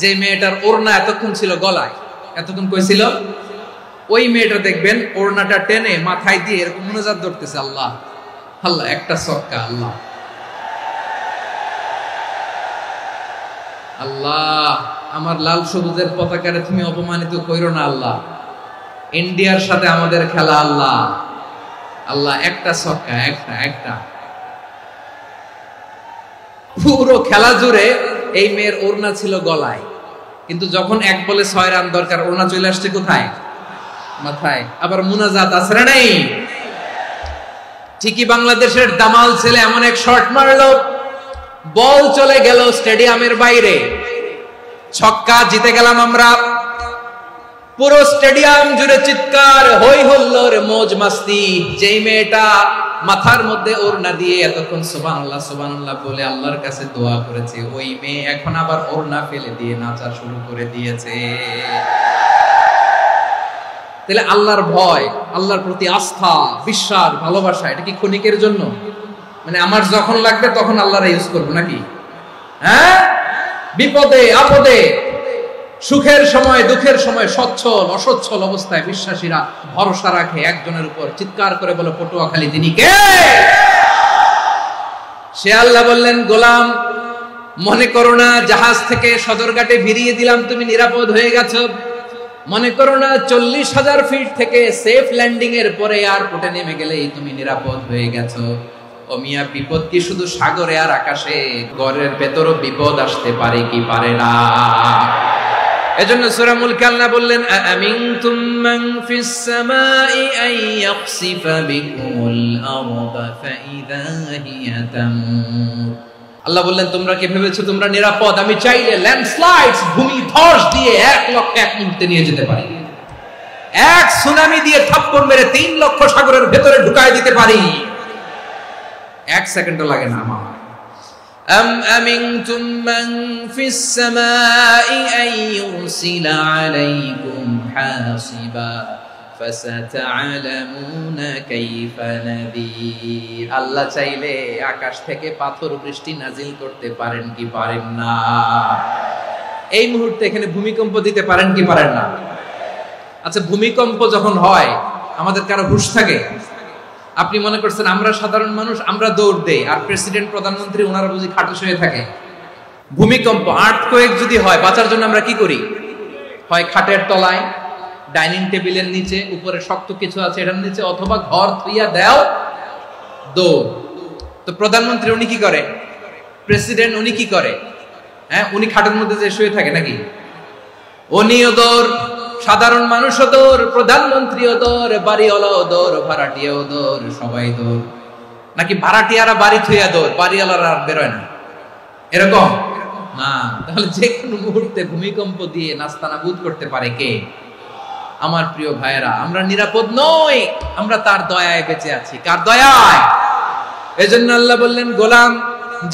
S1: যে মেয়েটার ওড়না এতক্ষণ ছিল গলায়, এতক্ষণ কই ছিল, ওই মেয়েটা দেখবেন ওড়নাটা টেনে মাথায় দিয়ে এরকম মুনাজাত ধরতেছে, আল্লাহ আল্লাহ, একটা ছক্কা, আল্লাহ আল্লাহ, আমার লাল সবুজের পতাকারে তুমি অপমানিত কইরো না আল্লাহ, ইন্ডিয়ার সাথে আমাদের খেলা, আল্লাহ আল্লাহ, একটা ছক্কা, একটা। পুরো খেলা জুড়ে এই মেয়ের ওড়না ছিল গলায়, কিন্তু যখন 1 বলে 6 রান দরকার, ওড়না চলে আসছে কোথায়? মাথায়। আবার মুনাজাত আছে না নাই? ঠিকই বাংলাদেশের দামাল ছেলে এমন এক শট মারলো, বল চলে গেল স্টেডিয়ামের বাইরে, ছক্কা, জিতে গেলাম আমরা। পুরো স্টেডিয়াম জুড়ে চিৎকার, হই হুল্লোড়, মौज মাস্তি। যেই মেয়েটা মাথার মধ্যে ওড়না দিয়ে এতক্ষণ সুবহানাল্লাহ সুবহানাল্লাহ বলে আল্লাহর কাছে দোয়া করেছে, ওই মেয়ে এখন আবার ওড়না ফেলে দিয়ে নাচা শুরু করে দিয়েছে। তাহলে আল্লাহর ভয়, আল্লাহর প্রতি আস্থা, বিশ্বাস, ভালোবাসা, এটা কি ক্ষণিকের জন্য? মানে আমার যখন লাগবে তখন আল্লাহর ইউজ করব নাকি? হ্যাঁ, বিপদে আপদে, সুখের সময় দুঃখের সময়, সচ্ছল অসচ্ছল অবস্থায় বিশ্বাসীরা ভরসা রাখে একজনের উপর। চিৎকার করে বলে, পটুয়াখালী তিনি কে? সে আল্লাহ বললেন, গোলাম মনে করো না জাহাজ থেকে সদরঘাটে ভিড়িয়ে দিলাম, তুমি নিরাপদ হয়ে গেছো। মনে করো না 40,000 ফিট থেকে সেফ ল্যান্ডিং এর পরে এয়ারপোর্টে নেমে গেলেই তুমি নিরাপদ হয়ে গেছো। ও মিয়া, বিপদ কি শুধু সাগরে আর আকাশে? ঘরের ভেতরও বিপদ আসতে পারে কি পারে না? এজন্য সূরা মুলক আল্লাহ বললেন, আমিনতুম মান ফিস সামাই আন ইয়াখসিফা বিকুমুল আরদা ফাইযা হিয়া তামুর। আল্লাহ বললেন, তোমরা কি ভেবেছো তোমরা নিরাপদ? আমি চাইলে ল্যান্ডস্লাইডস, ভূমি ধস দিয়ে 1 লক্ষ 1 মুহূর্তে নিয়ে যেতে পারি। এক সুনামি দিয়ে থাপ্পড় মেরে 3 লক্ষ সাগরের ভেতরে ঢুকায় দিতে পারি। 1 সেকেন্ডও লাগে না আমার। أم أمنتم من في السماء أن يرسل عليكم حاصبا فستعلمون كيف نذير। আল্লাহ চাইলে আকাশ থেকে পাথর বৃষ্টি নাজিল করতে পারেন কি পারেন না? এই মুহূর্তে এখানে ভূমিকম্প দিতে পারেন কি পারেন না? আচ্ছা, ভূমিকম্প যখন হয় আমাদের কারো হুঁশ থাকে? আপনি মনে করছেন আমরা সাধারণ মানুষ, আমরা দৌড় দেই, আর প্রেসিডেন্ট প্রধানমন্ত্রী ওনারা বুঝি খাটে শুয়ে থাকে? ভূমিকম্প, আর্থকোয়েক যদি হয়, বাঁচার জন্য আমরা কি করি? হয় খাটের তলায়, ডাইনিং টেবিলের নিচে, উপরে শক্ত কিছু আছে এটার নিচে, অথবা ঘর থুইয়া দাও দৌড়। তো প্রধানমন্ত্রী উনি কি করে? প্রেসিডেন্ট উনি কি করে? হ্যাঁ, উনি খাটের মধ্যে যে শুয়ে থাকে নাকি? উনিও দৌড়, সাধারণ মানুষও দৌড়, প্রধানমন্ত্রীও দৌড়, বাড়িওয়ালাও দৌড়, ভাড়াটিয়াও দৌড়, সবাই দৌড়। নাকি ভাড়াটিয়ারা বাড়ি থুইয়া দৌড়, বাড়িওয়ালারা আর বেরোয় না? এরকম না। তাহলে যে কোনো মুহূর্তে ভূমিকম্প দিয়ে নাস্তানাবুদ করতে পারে কে? আমার প্রিয় ভাইয়েরা, আমরা নিরাপদ নই, আমরা তার দয়ায় বেঁচে আছি। কার দয়ায়? এজন্য আল্লাহ বললেন, গোলাম,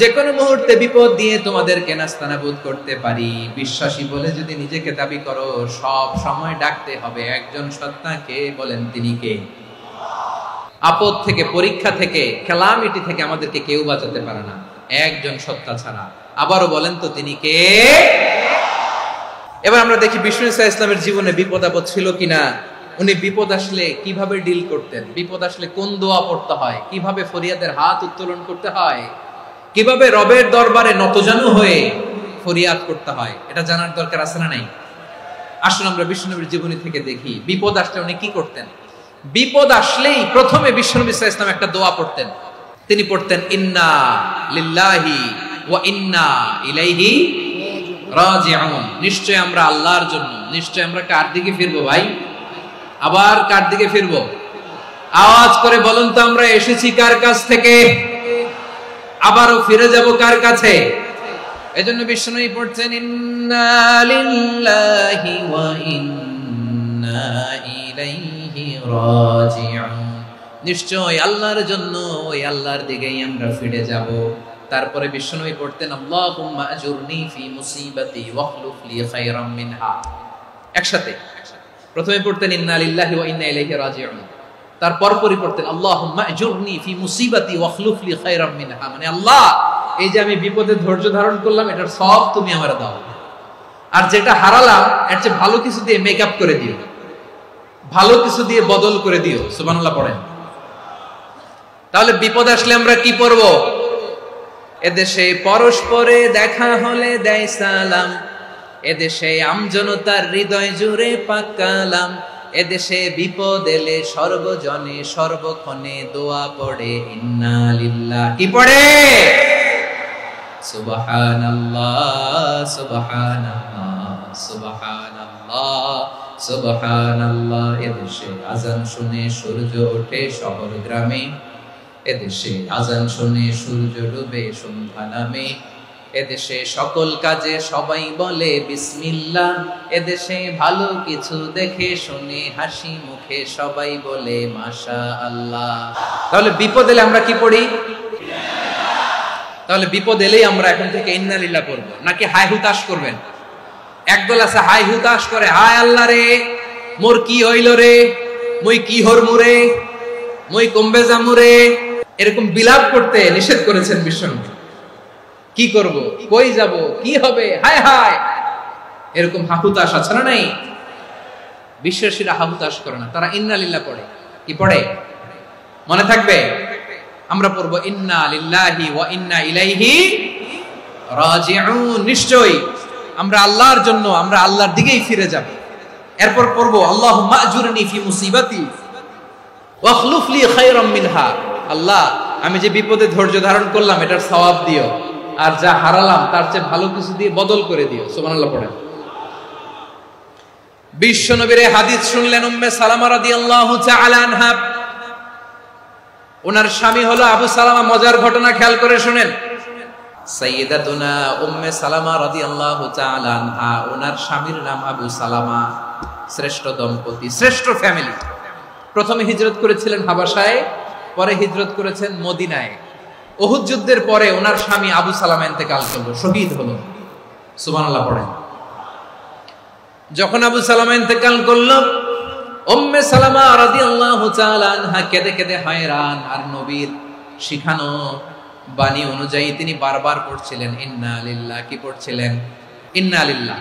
S1: যে কোনো মুহূর্তে বিপদ দিয়ে তোমাদেরকে নাস্তানাবুদ করতে পারি। বিশ্বাসী বলে যদি নিজেকে দাবি করো, সব সময় ডাকতে হবে একজন সত্তাকে। বলেন তিনি কে? আপদ থেকে, পরীক্ষা থেকে, ক্যালামিটি থেকে আমাদেরকে কেউ বাঁচাতে পারে না, একজন সত্তা ছাড়া। আবারও বলেন তো তিনি কে? এবার আমরা দেখি বিষ্ণু ইসা ইসলামের জীবনে বিপদ আপদ ছিল কিনা। উনি বিপদ আসলে কিভাবে ডিল করতেন, বিপদ আসলে কোন দোয়া পড়তে হয়, কিভাবে ফরিয়াদের হাত উত্তোলন করতে হয়, কিভাবে রবের দরবারে নতজানু হয়ে ফরিয়াদ করতে হয়, এটা জানার দরকার আছে না নাই? আসলে আমরা বিষ্ণুনবীর জীবনী থেকে দেখি বিপদ আসলে উনি কি করতেন। বিপদ আসলেই প্রথমে বিষ্ণুনবী সাল্লাল্লাহু আলাইহি ওয়াসাল্লাম একটা দোয়া পড়তেন। তিনি পড়তেন, ইন্না লিল্লাহি ওয়া ইন্না ইলাইহি রাজিউন। নিশ্চয় আমরা আল্লাহর জন্য, নিশ্চয় আমরা কার দিকে ফিরবো ভাই? আবার কার দিকে ফিরবো? আওয়াজ করে বলুন তো, আমরা এসেছি কার কাছ থেকে, আবারও ফিরে যাব কার কাছে? এজন্য বিষ্ণুই পড়ছেন, ইন্না লিল্লাহি ওয়া ইন্না ইলাইহি রাজিউন। নিশ্চয় আল্লাহর জন্য, ওই আল্লাহর দিকেই আমরা ফিরে যাব। তারপরে বিষ্ণুই পড়তেন, আল্লাহুম্মা আজুরনি ফি মুসিবাতি ওয়াখলুফ লি খায়রাম মিনহা। একসাথে প্রথমে পড়তেন ইন্না লিল্লাহি ওয়া ইন্না ইলাইহি রাজিউন, তারপর পড়তেন আল্লাহুম্মা আজুরনি ফি মুসিবাতি ওয়াখলুফ লি খায়রাম মিনহা। মানে আল্লাহ, এই যে আমি বিপদে ধৈর্য ধারণ করলাম, এটার সব তুমি আমারে দাও, আর যেটা হারালাম এর চেয়ে ভালো কিছু দিয়ে মেকআপ করে দিও, ভালো কিছু দিয়ে বদল করে দিও। সুবহানাল্লাহ পড়েন। তাহলে বিপদ আসলে আমরা কি পড়ব? এদেশে পরস্পরে দেখা হলে দেয় সালাম, এদেশে আমজনতার হৃদয় জুড়ে পাক কালাম, এদেশে বিপদ এলে সর্বজনে সর্বক্ষণে দোয়া পড়ে ইন্না লিল্লাহ। কি পড়ে? সুবহানাল্লাহ সুবহানাল্লাহ সুবহানাল্লাহ সুবহানাল্লাহ। এদেশে আজান শুনে সূর্য ওঠে শহর গ্রামে, এদেশে আজান শুনে সূর্য ডুবে সন্ধ্যা নামে, এদেশে সকল কাজে সবাই বলে বিসমিল্লাহ, এদেশে ভালো কিছু দেখে শুনে হাসি মুখে সবাই বলে মাশাআল্লাহ। তাহলে বিপদ এলে আমরা কি পড়ি? তাহলে বিপদ এলেই আমরা এখন থেকে ইন্না লিল্লাহ পড়ব, নাকি হাই হুতাশ করবেন? একদল আছে হাই হুতাশ করে, হায় আল্লাহ রে, মোর কি হইল রে, মুই কি হরমু রে, মুই কমবে যামু রে, এরকম বিলাপ করতে নিষেধ করেছেন বিশ্বনবী। কি করব, কই যাব, কি হবে, হায় হায়, এরকম হাহুতাশ আছে না নাই? বিশ্বাসীরা হাহুতাশ করে না, তারা ইন্না লিল্লাহ পড়ে। কি পড়ে মনে থাকবে? আমরা পড়ব ইন্না লিল্লাহি ওয়া ইন্না ইলাইহি রাজিউন। নিশ্চয়ই আমরা আল্লাহর জন্য, আমরা আল্লাহর দিকেই ফিরে যাব। এরপর পড়ব আল্লাহুম্মা আজুরনি ফি মুসিবাতি ওয়াখলুফ লি খায়রাম মিনহা। আল্লাহ, আমি যে বিপদে ধৈর্য ধারণ করলাম এটার সওয়াব দিও, আর যা হারালাম তার চেয়ে ভালো কিছু দিয়ে বদল করে দিও। সুবহানাল্লাহ পড়েন। বিশ্বনবীর হাদিস শুনলেন উম্মে সালামা রাদিয়াল্লাহু তাআলা আনহা। ওনার স্বামী হলো আবু সালামা। মজার ঘটনা খেয়াল করে শুনেন। সাইয়্যিদাতুনা উম্মে সালামা রাদিয়াল্লাহু তাআলা আনহা, ওনার স্বামীর নাম আবু সালামা। শ্রেষ্ঠ দম্পতি, শ্রেষ্ঠ ফ্যামিলি। প্রথমে হিজরত করেছিলেন হাবাসায়, পরে হিজরত করেছেন মদিনায়। উহুদ যুদ্ধের পরে ওনার স্বামী আবু সালামা ইন্তেকাল করলো, শহীদ হলো। সুবহানাল্লাহ পড়েন। যখন আবু সালামা ইন্তেকাল করলো, উম্মে সালামা রাদিয়াল্লাহু তাআলা আনহা কেঁদে কেঁদে হয়রান। আর নবীর শিখানো বাণী অনুযায়ী তিনি বারবার পড়ছিলেন ইন্না লিল্লাহ। কি পড়ছিলেন? ইন্না লিল্লাহ।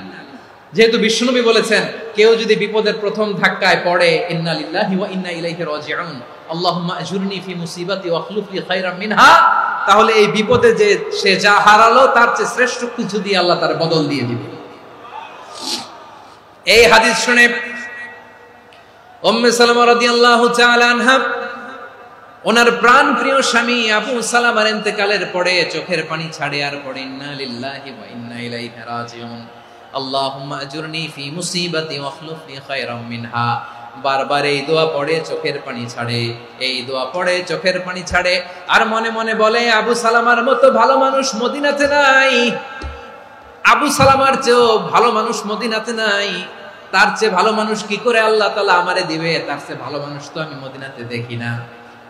S1: যেহেতু বিশ্বনবী বলেছেন কেউ যদি বিপদের প্রথম ধাক্কায় পড়ে ইন্না লিল্লাহি ওয়া ইন্না ইলাইহি রাজিউন, আল্লাহুম্মা আজুরনি ফি মুসিবাতি ওয়াখলুফ লি খায়রাম মিনহা, তাহলে এই বিপদে যে সে যা হারালো তার চেয়ে শ্রেষ্ঠ কিছু দিয়ে আল্লাহ তার বদল দিয়ে দিবে। এই হাদিস শুনে উম্মে সালামা রাদিয়াল্লাহু তাআলা আনহা ওনার প্রাণ প্রিয় স্বামী আবু সালামার ইন্তেকালের পরে চোখের পানি ছাড়ে আর পড়ে ইন্না লিল্লাহি ওয়া ইন্না ইলাইহি রাজিউন, আল্লাহুম্মা আজুরনি ফি মুসিবাতি ওয়াখলুফ লি খায়রাম মিনহা। বারবার এই দোয়া পড়ে চোখের পানি ছাড়ে, এই দোয়া পড়ে চোখের পানি ছাড়ে, আর মনে মনে বলে আবু সালামার মতো ভালো মানুষ মদিনাতে নাই, আবু সালামার চেয়েও ভালো মানুষ মদিনাতে নাই, তার চেয়ে ভালো মানুষ কি করে আল্লাহ তাআলা আমারে দিবে, তার চেয়ে ভালো মানুষ তো আমি মদিনাতে দেখি না।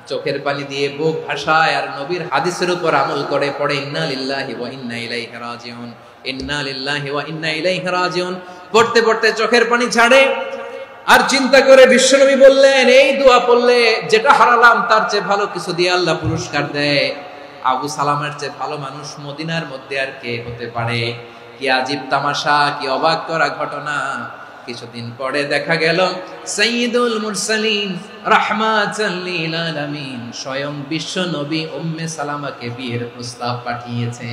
S1: চোখের পানি দিয়ে বুক ভাসায় আর নবীর হাদিসের উপর আমল করে পড়ে ইন্না লিল্লাহি ওয়া ইন্না ইলাইহি রাজিউন, ইন্না লিল্লাহি ওয়া ইন্না ইলাইহি রাজিউন। পড়তে পড়তে চোখের পানি ছাড়ে আর চিন্তা করে বিশ্বনবী বললেন, এই দোয়া পড়লে যেটা হারালাম তার চেয়ে ভালো কিছু দিয়ে আল্লাহ পুরস্কার দেয়। আবু সালামের চেয়ে ভালো মানুষ মদিনার মধ্যে আর কে হতে পারে? কি আজীব তামাশা, কি অবাক করা ঘটনা। কিছুদিন পরে দেখা গেল সাইয়্যিদুল মুরসালিন রাহমাতাল লিল আলামিন স্বয়ং বিশ্ব নবী উম্মে সালামাকে বিয়ের প্রস্তাব পাঠিয়েছে।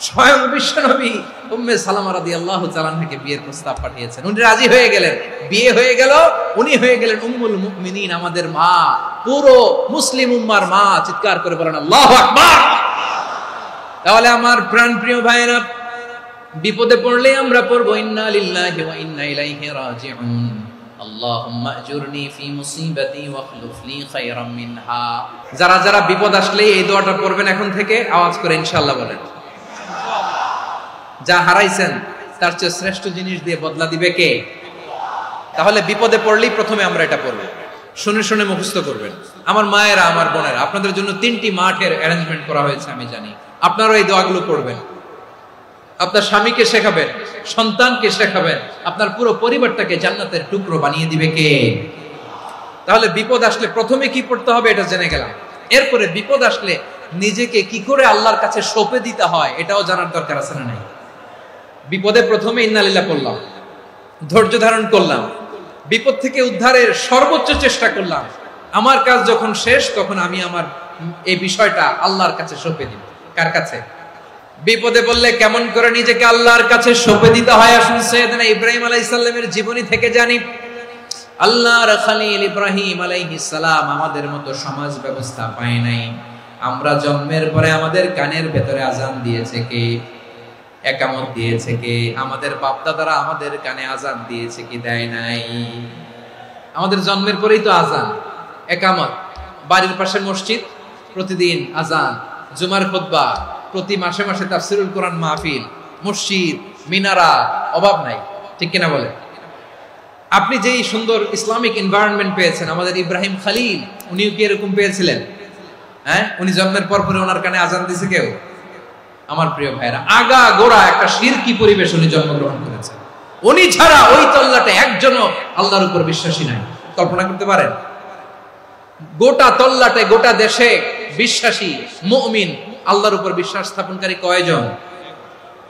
S1: স্বয়ং বিশ্ব নবী উম্মে সালামা রাদিয়াল্লাহু তাআলা আনহাকে বিয়ের প্রস্তাব পাঠিয়েছেন। উনি রাজি হয়ে গেলেন, বিয়ে হয়ে গেল, উনি হয়ে গেলেন উম্মুল মুমিনিন, আমাদের মা, পুরো মুসলিম উম্মার মা। চিৎকার করে বলেন আল্লাহু আকবার। তাহলে আমার প্রাণপ্রিয় ভাইরা, বিপদে পড়লে আমরা পড়বো ইন্না লিল্লাহি ওয়া ইন্না ইলাইহি রাজিউন, আল্লাহুম্মা আজুরনি ফি মুসিবাতি ওয়াখলুফ লি খায়রাম মিনহা। যারা যারা বিপদ আসলে এই দোয়াটা পড়বেন এখন থেকে আওয়াজ করে ইনশাআল্লাহ বলেন। যা হারাইছেন তার চেয়ে শ্রেষ্ঠ জিনিস দিয়ে বদলা দিবে কে? তাহলে বিপদে পড়লেই প্রথমে আমরা এটা পড়বো, শুনে শুনে মুখস্থ করবেন। আমার মায়েরা, আমার বোনেরা, আপনাদের জন্য 3টি মাঠের অ্যারেঞ্জমেন্ট করা হয়েছে, আমি জানি। আপনারা এই দোয়াগুলো পড়বেন, আপনার স্বামীকে শেখাবেন, সন্তানকে শেখাবেন, আপনার পুরো পরিবারটাকে জান্নাতের টুকরো বানিয়ে দিবে কে? তাহলে বিপদ আসলে প্রথমে কি পড়তে হবে এটা জেনে গেলাম। এরপরে বিপদ আসলে নিজেকে কি করে আল্লাহর কাছে সঁপে দিতে হয় এটাও জানার দরকার আছে না নাই? বিপদে প্রথমে ইন্না লিল্লাহ পড়লাম, ধৈর্য ধারণ করলাম, বিপদ থেকে উদ্ধারের সর্বোচ্চ চেষ্টা করলাম। আমার কাজ যখন শেষ তখন আমি আমার এই বিষয়টা আল্লাহর কাছে সঁপে দিব। কার কাছে? বিপদে বললে কেমন করে নিজেকে আল্লাহর কাছে সঁপে দিতে হয় আসুন সাইয়েদনা ইব্রাহিম আলাইহিস সালামের জীবনী থেকে জানি। আল্লাহর খলিল ইব্রাহিম আলাইহিস সালাম আমাদের মতো সমাজ ব্যবস্থা পায় নাই। আমরা জন্মের পরে আমাদের কানের ভেতরে আজান দিয়েছে কে? একামত দিয়েছে কে? আমাদের বাপ-দাদারা আমাদের কানে আজান দিয়েছে কি দেয় নাই? আমাদের জন্মের পরেই তো আজান, একামত, বাড়ির পাশে মসজিদ, প্রতিদিন আজান, জুমার খুতবা, প্রতি মাসে মাসে তাফসীরুল কোরআন মাহফিল, মসজিদ, মিনারা, অভাব নাই। ঠিক কিনা বলে? আপনি যেই সুন্দর ইসলামিক এনভায়রনমেন্ট পেয়েছেন, আমাদের ইব্রাহিম খলিল উনিও কি এরকম পেয়েছিলেন? হ্যাঁ, উনি জন্মের পর পরে ওনার কানে আজান দিয়েছে কেউ? আমার প্রিয় ভাইরা, আগা গোড়া একটা শিরকি পরিবেশ উনি জন্মগ্রহণ করেছেন। উনি ছাড়া ওই তল্লাটে একজনও আল্লাহর উপর বিশ্বাসী নাই। কল্পনা করতে পারেন? গোটা তল্লাটে, গোটা দেশে বিশ্বাসী মুমিন, আল্লাহর উপর বিশ্বাস স্থাপনকারী কয়জন?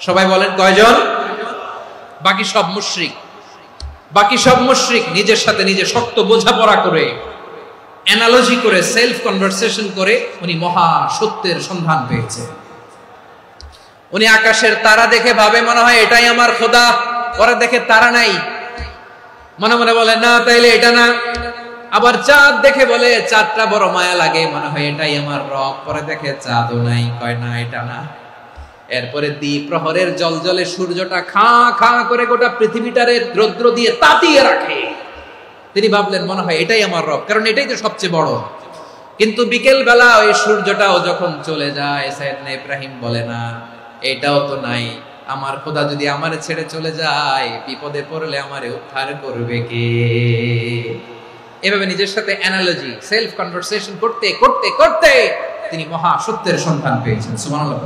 S1: সবাই বলেন কয়জন? বাকি সব মুশরিক। বাকি সব মুশরিক নিজের সাথে নিজে শক্ত বোঝাপড়া করে, অ্যানালজি করে, সেলফ কনভারসেশন করে উনি মহা সত্যের সন্ধান পেয়েছে। উনি আকাশের তারা দেখে ভাবে মনে হয় এটাই আমার খোদা, পরে দেখে তারা নাই, মনে মনে বলে না তাইলে এটা না। আবার চাঁদ দেখে বলে চাঁদটা বড় মায়া লাগে, মনে হয় এটাই আমার রব, পরে দেখে চাঁদও নাই, কয় না এটা না। এরপরে দ্বীপ প্রহরের জলজলে সূর্যটা খাঁ খাঁ করে গোটা পৃথিবীটারে রৌদ্র দিয়ে তাতিয়ে রাখে। তিনি ভাবলেন মনে হয় এটাই আমার রব, কারণ এটাই তো সবচেয়ে বড়। কিন্তু বিকেল বেলা ওই সূর্যটাও যখন চলে যায়, সাইয়েদনা ইব্রাহিম বলে না এটাও তো নাই, আমার খোদা যদি আমারে ছেড়ে চলে যায়, বিপদে পড়লে আমারে উদ্ধার করবে কে? এভাবে নিজের সাথে অ্যানালজি, সেলফ কনভারসেশন করতে করতে করতে তিনি মহা সত্যের সন্ধান পেয়েছেন। সুবহানাল্লাহ।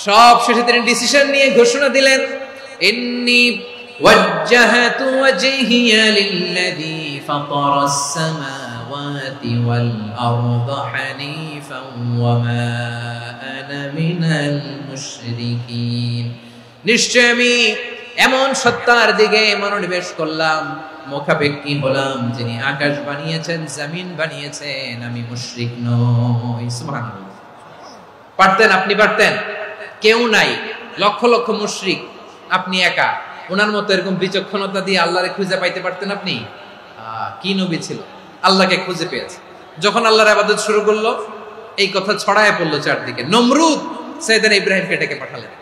S1: সব শেষে তিনি ডিসিশন নিয়ে ঘোষণা দিলেন, ইন্নী ওয়াজ্জাহাতু ওয়াজহিয়া লিল্লাযী ফাতারাস সামাওয়াতি ওয়াল আরদা হানিফান ওয়া মা আনা মিনাল মুশরিকিন। নিশ্চয় আমি এমন সত্তার দিকে মনোনিবেশ করলাম, মুখাপেক্ষী হলাম, যিনি আকাশ বানিয়েছেন, জমিন বানিয়েছেন, আমি মুশরিক নই। সুবহানাল্লাহ। পারতেন? আপনি পারতেন? কেউ নাই, লক্ষ লক্ষ মুশরিক, আপনি একা। ওনার মতো এরকম বিচক্ষণতা দিয়ে আল্লাহরে খুঁজে পাইতে পারতেন আপনি? কি নবী ছিল, আল্লাহকে খুঁজে পেয়েছে। যখন আল্লাহর ইবাদত শুরু করলো, এই কথা ছড়ায় পড়লো চারদিকে। নমরুদ সাইয়েদনা ইব্রাহিমকে ডেকে পাঠালেন।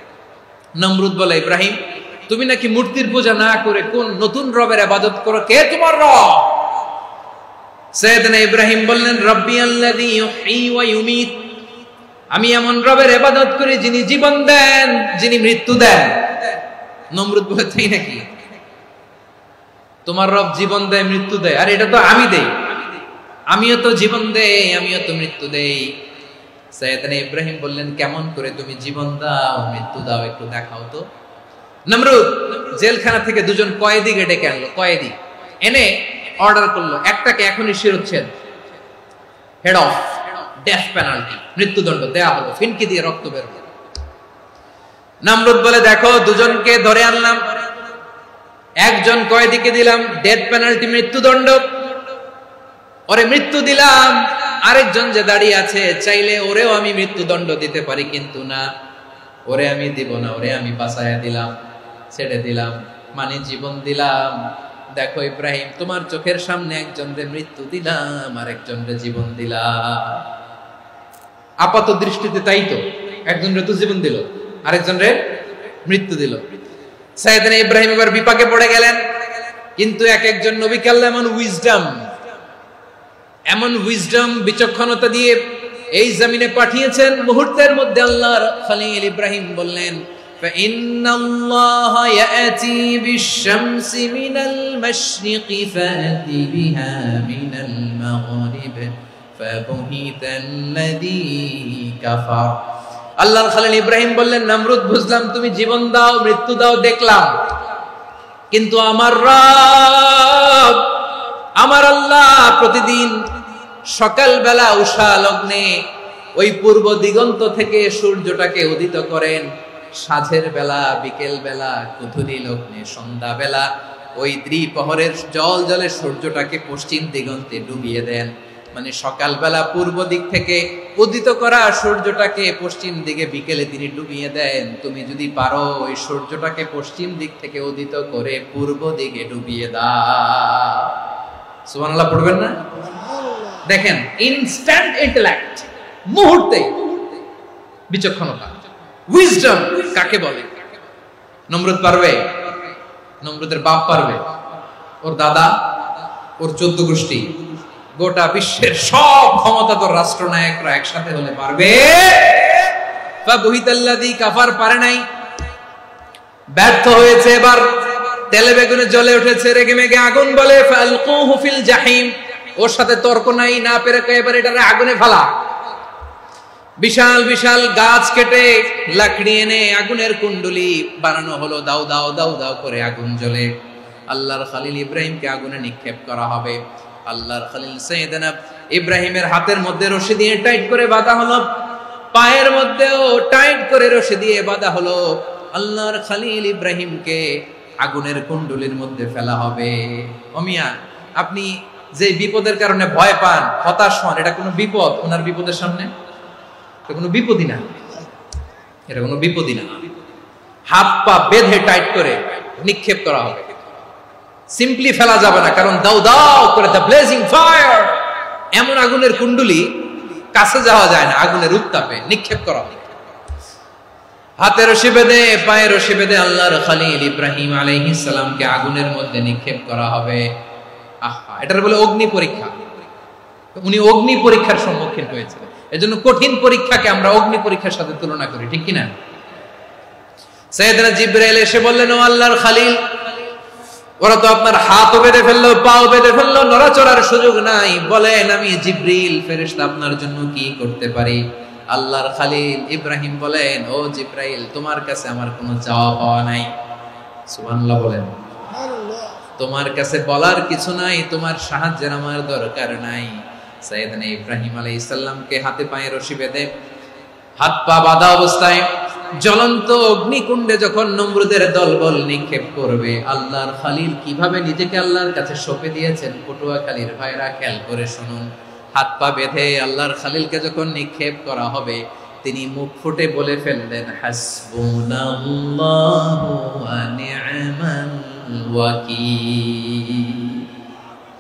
S1: নমরুদ বলে, ইব্রাহিম, তুমি নাকি মূর্তির পূজা না করে কোন নতুন রবের ইবাদত করো, কে তোমার রব? সাইয়েদনা ইব্রাহিম বললেন, রব্বি আল্লাযী ইউহয়ী ওয়া ইউমীত, আমি এমন রবের ইবাদত করি যিনি জীবন দেন, যিনি মৃত্যু দেন। নমরুদ বলে, তাই নাকি? তোমার রব জীবন দেয়, মৃত্যু দেয়, আর এটা তো আমি দেই। আমিও তো জীবন দেই, আমিও তো মৃত্যু দেই। সাইয়েদনা ইব্রাহিম বললেন, কেমন করে তুমি জীবন দাও, মৃত্যু দাও, একটু দেখাও তো। নমরুদ জেলখানা থেকে দুজন কয়েদিকে ডেকে আনলো। কয়েদি এনে অর্ডার করলো, একটাকে এখনই শিরোচ্ছেদ, হেড অফ, ডেথ পেনাল্টি, মৃত্যুদণ্ড দেয়া হলো। ফিনকি দিয়ে রক্ত বের হলো। নমরুদ বলে, দেখো, দুজনকে ধরে আনলাম, একজন কয়েদিকে দিলাম ডেথ পেনাল্টি, মৃত্যুদণ্ড, ওরে মৃত্যু দিলাম। আরেকজন যে দাঁড়িয়ে আছে, চাইলে ওরেও আমি মৃত্যুদণ্ড দিতে পারি, কিন্তু না, ওরে আমি দিব না, ওরে আমি বাঁচায়া দিলাম, ছেড়ে দিলাম, মানে জীবন দিলাম। দেখো ইব্রাহিম, তোমার চোখের সামনে একজনরে মৃত্যু দিলাম, আরেকজনরে জীবন দিলাম। আপাত দৃষ্টিতে তাই তো, একজনরে তো জীবন দিল, আরেকজনরে মৃত্যু দিল। সাইয়েদনা ইব্রাহিম এবার বিপাকে পড়ে গেলেন। কিন্তু এক একজন নবীকে আল্লাহ এমন উইজডম, বিচক্ষণতা দিয়ে এই জমিনে পাঠিয়েছেন। মুহূর্তের মধ্যে আল্লাহর খলিল ইব্রাহিম বললেন, ফাইন্নাল্লাহা ইয়াতি বিশ-শামসি মিনাল মাশরিকি ফাতি বিহা মিনাল মাগরিব ফাবুহিতাল্লাযী কাফার। আল্লাহর খলিল ইব্রাহিম বললেন, নমরুদ, বুঝলাম তুমি জীবন দাও, মৃত্যু দাও, দেখলাম, কিন্তু আমার রব, আমার আল্লাহ প্রতিদিন সকালবেলা উষা লগ্নে ওই পূর্ব দিগন্ত থেকে সূর্যটাকে উদিত করেন, সাঁঝের বেলা, বিকেল বেলা, কুথুরি লগ্নে, সন্ধ্যা বেলা ওই দ্বিপ্রহরের জলে সূর্যটাকে পশ্চিম দিগন্তে ডুবিয়ে দেন। মানে সকালবেলা পূর্ব দিক থেকে উদিত করা সূর্যটাকে পশ্চিম দিকে বিকেলে তিনি ডুবিয়ে দেন। তুমি যদি পারো ওই সূর্যটাকে পশ্চিম দিক থেকে উদিত করে পূর্ব দিকে ডুবিয়ে দাও। সুবহানাল্লাহ পড়বেন না? দেখেন, ইনস্ট্যান্ট ইন্টেলেক্ট, মুহূর্তে বিচক্ষণতা, উইজডম কাকে বলে? নমরুদ পারবে? নমরুদের বাপ পারবে? ওর দাদা, ওর 14 গোষ্ঠী, গোটা বিশ্বের সব ক্ষমতাধর রাষ্ট্রনায়করা একসাথে হলে পারবে? ফাবুহিতাল্লাযী কাফার পারে নাই, ব্যর্থ হয়েছে। এবার তেলে বেগুনে জ্বলে উঠেছে, রেগে মেগে আগুন বলে, ফালকুহু ফিল জাহিম। ওর সাথে তর্ক নাই, না পেরে এবার এটারে আগুনে ফেলা। বিশাল বিশাল গাছ কেটে লাকড়ি এনে আগুনের কুণ্ডলি বানানো হলো, দাও দাও দাও দাও করে আগুন জ্বলে। আল্লাহর খলিল ইব্রাহিমকে আগুনে নিক্ষেপ করা হবে। আল্লাহর খলিল সাইয়েদনা ইব্রাহিমের হাতের মধ্যে রশি দিয়ে টাইট করে বাঁধা হলো, পায়ের মধ্যেও টাইট করে রশি দিয়ে বাঁধা হলো। আল্লাহর খলিল ইব্রাহিমকে আগুনের কুণ্ডলির মধ্যে ফেলা হবে। ওমিয়া, আপনি যে বিপদের কারণে ভয় পান, হতাশ হন, এটা কোনো বিপদ? ওনার বিপদের সামনে এটা কোনো বিপদই না, এটা কোনো বিপদই না। হাত পা বেঁধে টাইট করে নিক্ষেপ করা হবে, সিম্পলি ফেলা যাবে না, কারণ দাও দাও করে দ্য ব্লেজিং ফায়ার, এমন আগুনের কুণ্ডলি, কাছে যাওয়া যায় না, আগুনের উত্তাপে নিক্ষেপ করা হবে। হাতে রশি বেঁধে, পায়ে রশি বেঁধে আল্লাহর খলিল ইব্রাহিম আলাইহিস সালামকে আগুনের মধ্যে নিক্ষেপ করা হবে। আহা, এটার বলে অগ্নি পরীক্ষা। উনি অগ্নি পরীক্ষার সম্মুখীন হয়েছিলেন। এজন্য কঠিন পরীক্ষাকে আমরা অগ্নি পরীক্ষার সাথে তুলনা করি, ঠিক কিনা? সাইয়েদনা জিবরাইল এসে বললেন, ও আল্লাহর খলিল, ওরা তো আপনার হাতও বেঁধে ফেললো, পাও বেঁধে ফেললো, নড়াচড়ার সুযোগ নাই, বলেন আমি জিবরিল ফেরেশতা আপনার জন্য কি করতে পারি? আল্লাহর খলিল ইব্রাহিম বলেন, ও জিবরাইল, তোমার কাছে আমার কোনো চাওয়া পাওয়া নাই। সুবহানাল্লাহ বলেন। তোমার কাছে বলার কিছু নাই, তোমার সাহায্যের আমার দরকার নাই। সাইয়েদনা ইব্রাহিম আলাইহিস সালামকে হাতে পায়ে রশি বেঁধে, হাত পা বাঁধা অবস্থায় জ্বলন্ত অগ্নিকুণ্ডে যখন নমরুদের দলবল নিক্ষেপ করবে, আল্লাহর খলিল কিভাবে নিজেকে আল্লাহর কাছে সঁপে দিয়েছেন পটুয়াখালীর ভাইরা খেয়াল করে শুনুন। হাত পা বেঁধে আল্লাহর খলিলকে যখন নিক্ষেপ করা হবে, তিনি মুখ ফুটে বলে ফেললেন, হাসবুনাল্লাহু ওয়া নি'মাল ওয়াকিল।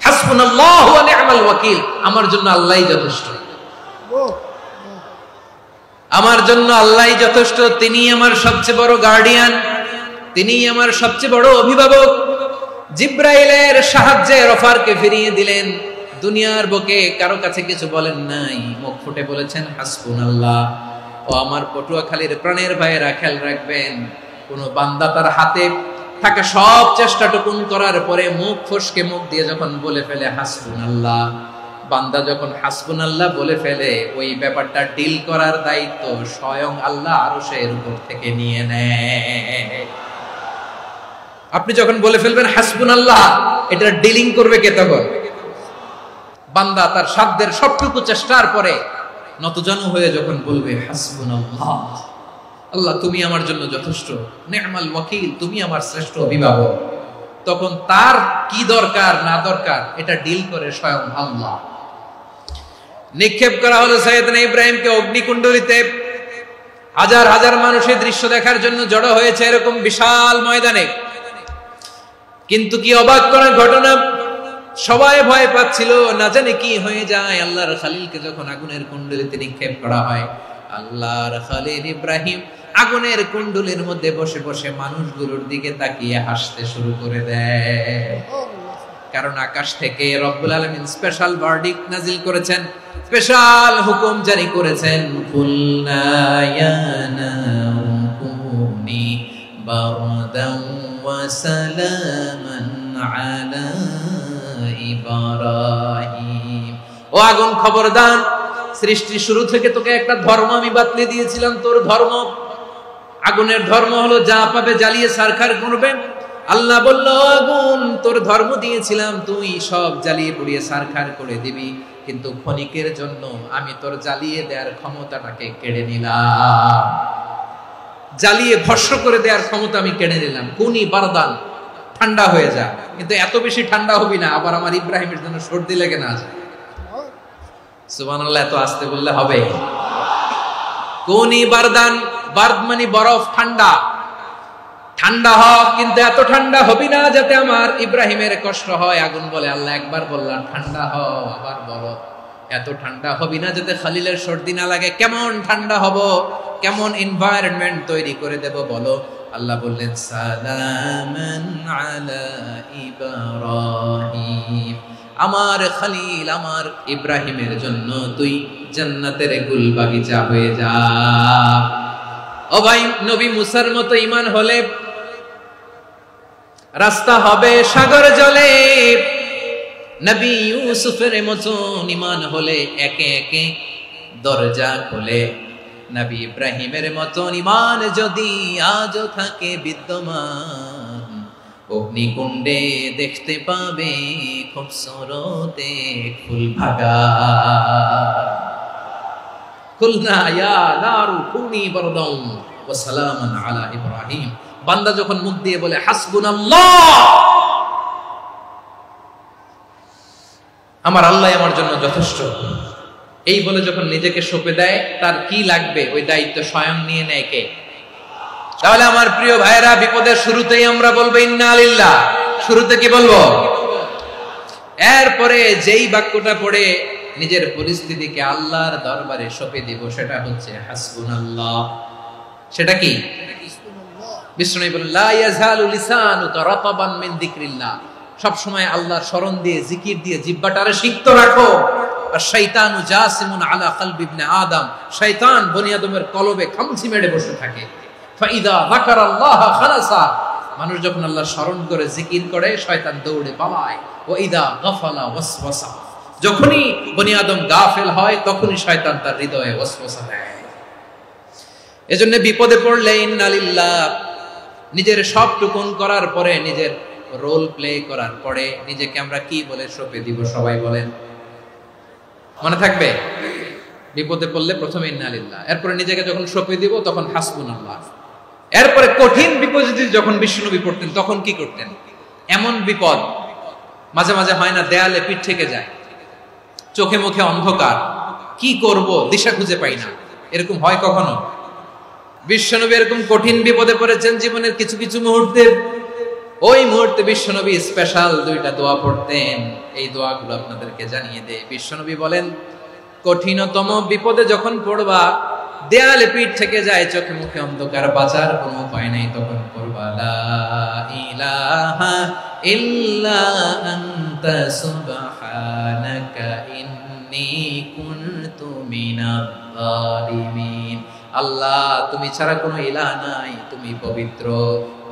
S1: হাসবুনাল্লাহু ওয়া নি'মাল ওয়াকিল, আমার জন্য আল্লাহই যথেষ্ট, আমার জন্য আল্লাহই যথেষ্ট। তিনি আমার সবচেয়ে বড় গার্ডিয়ান, তিনি আমার সবচেয়ে বড় অভিভাবক। জিব্রাইলের সাহায্যে রফারকে ফিরিয়ে দিলেন। দুনিয়ার বুকে কারো কাছে কিছু বলেন নাই, মুখ ফুটে বলেছেন হাসবুনাল্লাহ। ও আমার পটুয়াখালীর প্রাণের ভাইয়েরা, খেয়াল রাখবেন, কোন বান্দা তার হাতে থাকা সব চেষ্টাটুকুন করার পরে মুখ ফসকে মুখ দিয়ে যখন বলে ফেলে হাসবুনাল্লাহ, বান্দা যখন হাসবুনাল্লাহ বলে ফেলে, ওই ব্যাপারটা ডিল করার দায়িত্ব স্বয়ং আল্লাহ আরশের উপর থেকে নিয়ে নেয়। আপনি যখন বলে ফেলবেন হাসবুনাল্লাহ, এটা ডিলিং করবে কে তখন? বান্দা তার সাধ্যের সবটুকু চেষ্টার পরে নতজানু হয়ে যখন বলবে হাসবুনাল্লাহ, আল্লাহ তুমি আমার জন্য যথেষ্ট, নি'মাল ওয়াকিল, তুমি আমার শ্রেষ্ঠ অভিভাবক, তখন তার কি দরকার না দরকার এটা ডিল করে স্বয়ং আল্লাহ। নিক্ষেপ করা হলো সাইয়েদনা ইব্রাহিমকে অগ্নিকুণ্ডলিতে। হাজার হাজার মানুষের দৃশ্য দেখার জন্য জড়ো হয়েছে এরকম বিশাল ময়দানে। কিন্তু কি অবাক করার ঘটনা, সবাই ভয় পাচ্ছিল, না জানে কি হয়ে যায়। আল্লাহর খলিলকে যখন আগুনের কুণ্ডলিতে নিক্ষেপ করা হয়, আল্লাহর খলিল ইব্রাহিম আগুনের কুণ্ডলীর মধ্যে বসে বসে মানুষগুলোর দিকে তাকিয়ে হাসতে শুরু করে দেয়। কারণ আকাশ থেকে রব্বুল আলামিন স্পেশাল ভার্ডিক্ট নাজিল করেছেন, স্পেশাল হুকুম জারি করেছেন, কুলনা ইয়া নারু কুনি বারদান ওয়া সালামান আলা ইব্রাহিম। ও আগুন, খবরদার, সৃষ্টি শুরু থেকে তোকে একটা ধর্ম আমি বাতলে দিয়েছিলাম, তোর ধর্ম, আগুনের ধর্ম হলো যা পাবে জ্বালিয়ে সারখার করবে। আল্লাহ বলল, আগুন, তোর ধর্ম দিয়েছিলাম, তুই সব জ্বালিয়ে পুড়িয়ে সারখার করে দিবি, কিন্তু ক্ষণিকের জন্য আমি তোর জ্বালিয়ে দেওয়ার ক্ষমতাটাকে কেড়ে নিলাম, জ্বালিয়ে ভস্ম করে দেওয়ার ক্ষমতা আমি কেড়ে নিলাম। কুনি বারদান, ঠান্ডা হয়ে যা, কিন্তু এত বেশি ঠান্ডা হবি না আবার আমার ইব্রাহিমের জন্য সর্দি লেগে না যায়। সুবহানাল্লাহ, এত আস্তে বললে হবে? কুনি বারদান, বারদ মানে বরফ, ঠান্ডা, ঠান্ডা হ, কিন্তু এত ঠান্ডা হবি না যাতে আমার ইব্রাহিমের কষ্ট হয়। আগুন বলে, আল্লাহ একবার বললাম ঠান্ডা হ, আবার বলো এত ঠান্ডা হবি না যাতে খলিলের সর্দি না লাগে। কেমন ঠান্ডা হব, কেমন এনভায়রনমেন্ট তৈরি করে দেব বলো? আল্লাহ বললেন, সালামান আলা ইব্রাহিম, আমার খলিল, আমার ইব্রাহিমের জন্য তুই জান্নাতের গুল বাগিচা হয়ে যা। ও ভাই, নবী মুসার মতো ঈমান হলে রাস্তা হবে সাগর জলে, নবী ইউসুফের মতো ঈমান হলে একে একে দরজা খোলে। নবী ইব্রাহিমের মতো ঈমান যদি আজও থাকে বিদ্যমান, অগ্নিকুণ্ডে দেখতে পাবে খুবসুরতে ফুল ভাগা। কুলনা ইয়া নারু কুনি বারদান ওয়া সালামান আলা ইব্রাহিম। বান্দা যখন মুখ দিয়ে বলে হাসবুনাল্লাহ, আমার আল্লাহ আমার জন্য যথেষ্ট, এই বলে যখন নিজেকে সঁপে দেয়, তার কি লাগবে ওই দায়িত্ব স্বয়ং নিয়ে নেয় কে? তাহলে আমার প্রিয় ভাইয়েরা, বিপদের শুরুতেই আমরা বলবো ইন্না লিল্লাহ। শুরুতে কি বলবো? এরপরে যেই বাক্যটা পড়ে নিজের পরিস্থিতিকে আল্লাহর দরবারে সঁপে দিব, সেটা হচ্ছে হাসবুনাল্লাহ। সেটা কি? বিষ্ণু বলেন, লা ইয়াজালু লিসানুকা রাতাবান মিন যিকরিল্লাহ, সব সময় আল্লাহর স্মরণ দিয়ে, জিকির দিয়ে জিহ্বাটারে সিক্ত রাখো। আর শয়তানু জাসিমুন আলা কলবি ইবনে আদম, শয়তান বনি আদমের কলবে খামচি মেরে বসে থাকে। ফাইদা যাকারাল্লাহ খালাসা, মানুষ যখন আল্লাহর স্মরণ করে জিকির করে, শয়তান দৌড়ে পালায়। ওয়া ইদা গাফালা ওয়াসওয়াসা, যখনই বনি আদম গাফেল হয়, তখনই শয়তান তার হৃদয়ে ওয়াসওয়াসা দেয়। এজন্য বিপদে পড়লে ইন্না লিল্লাহ, নিজের সবটুকুন করার পরে, নিজের রোল প্লে করার পরে নিজেকে আমরা কি বলে সঁপে দিব? সবাই বলেন, মনে থাকবে? বিপদে পড়লে প্রথমে ইন্না লিল্লাহ, এরপরে নিজেকে যখন সঁপে দিব তখন হাসবুনাল্লাহ। এরপরে কঠিন বিপদে যখন বিশ্বনবী পড়তেন তখন কি করতেন? এমন বিপদ মাঝে মাঝে হয় না, দেয়ালে পিঠ থেকে যায়, চোখে মুখে অন্ধকার, কি করব দিশা খুঁজে পাই না, এরকম হয় কখনো? বিশ্বনবী এরকম কঠিন বিপদে পড়েছেন জীবনের কিছু কিছু মুহূর্তে। ওই মুহূর্তে বিশ্বনবী স্পেশাল 2টা দোয়া পড়তেন। এই দোয়াগুলো আপনাদেরকে জানিয়ে দেয়। বিশ্বনবী বলেন, কঠিনতম বিপদে যখন পড়বা, দেয়ালে পিঠ থেকে যায়, চোখে মুখে অন্ধকার, বাঁচার কোনো উপায় নাই, তখন পড়বা লা ইলাহা ইল্লা আনতা সুবহানাকা ইন্নী কুনতু মিনাজ জালিমিন। আল্লাহ, তুমি ছাড়া কোনো ইলাহ নাই, তুমি পবিত্র,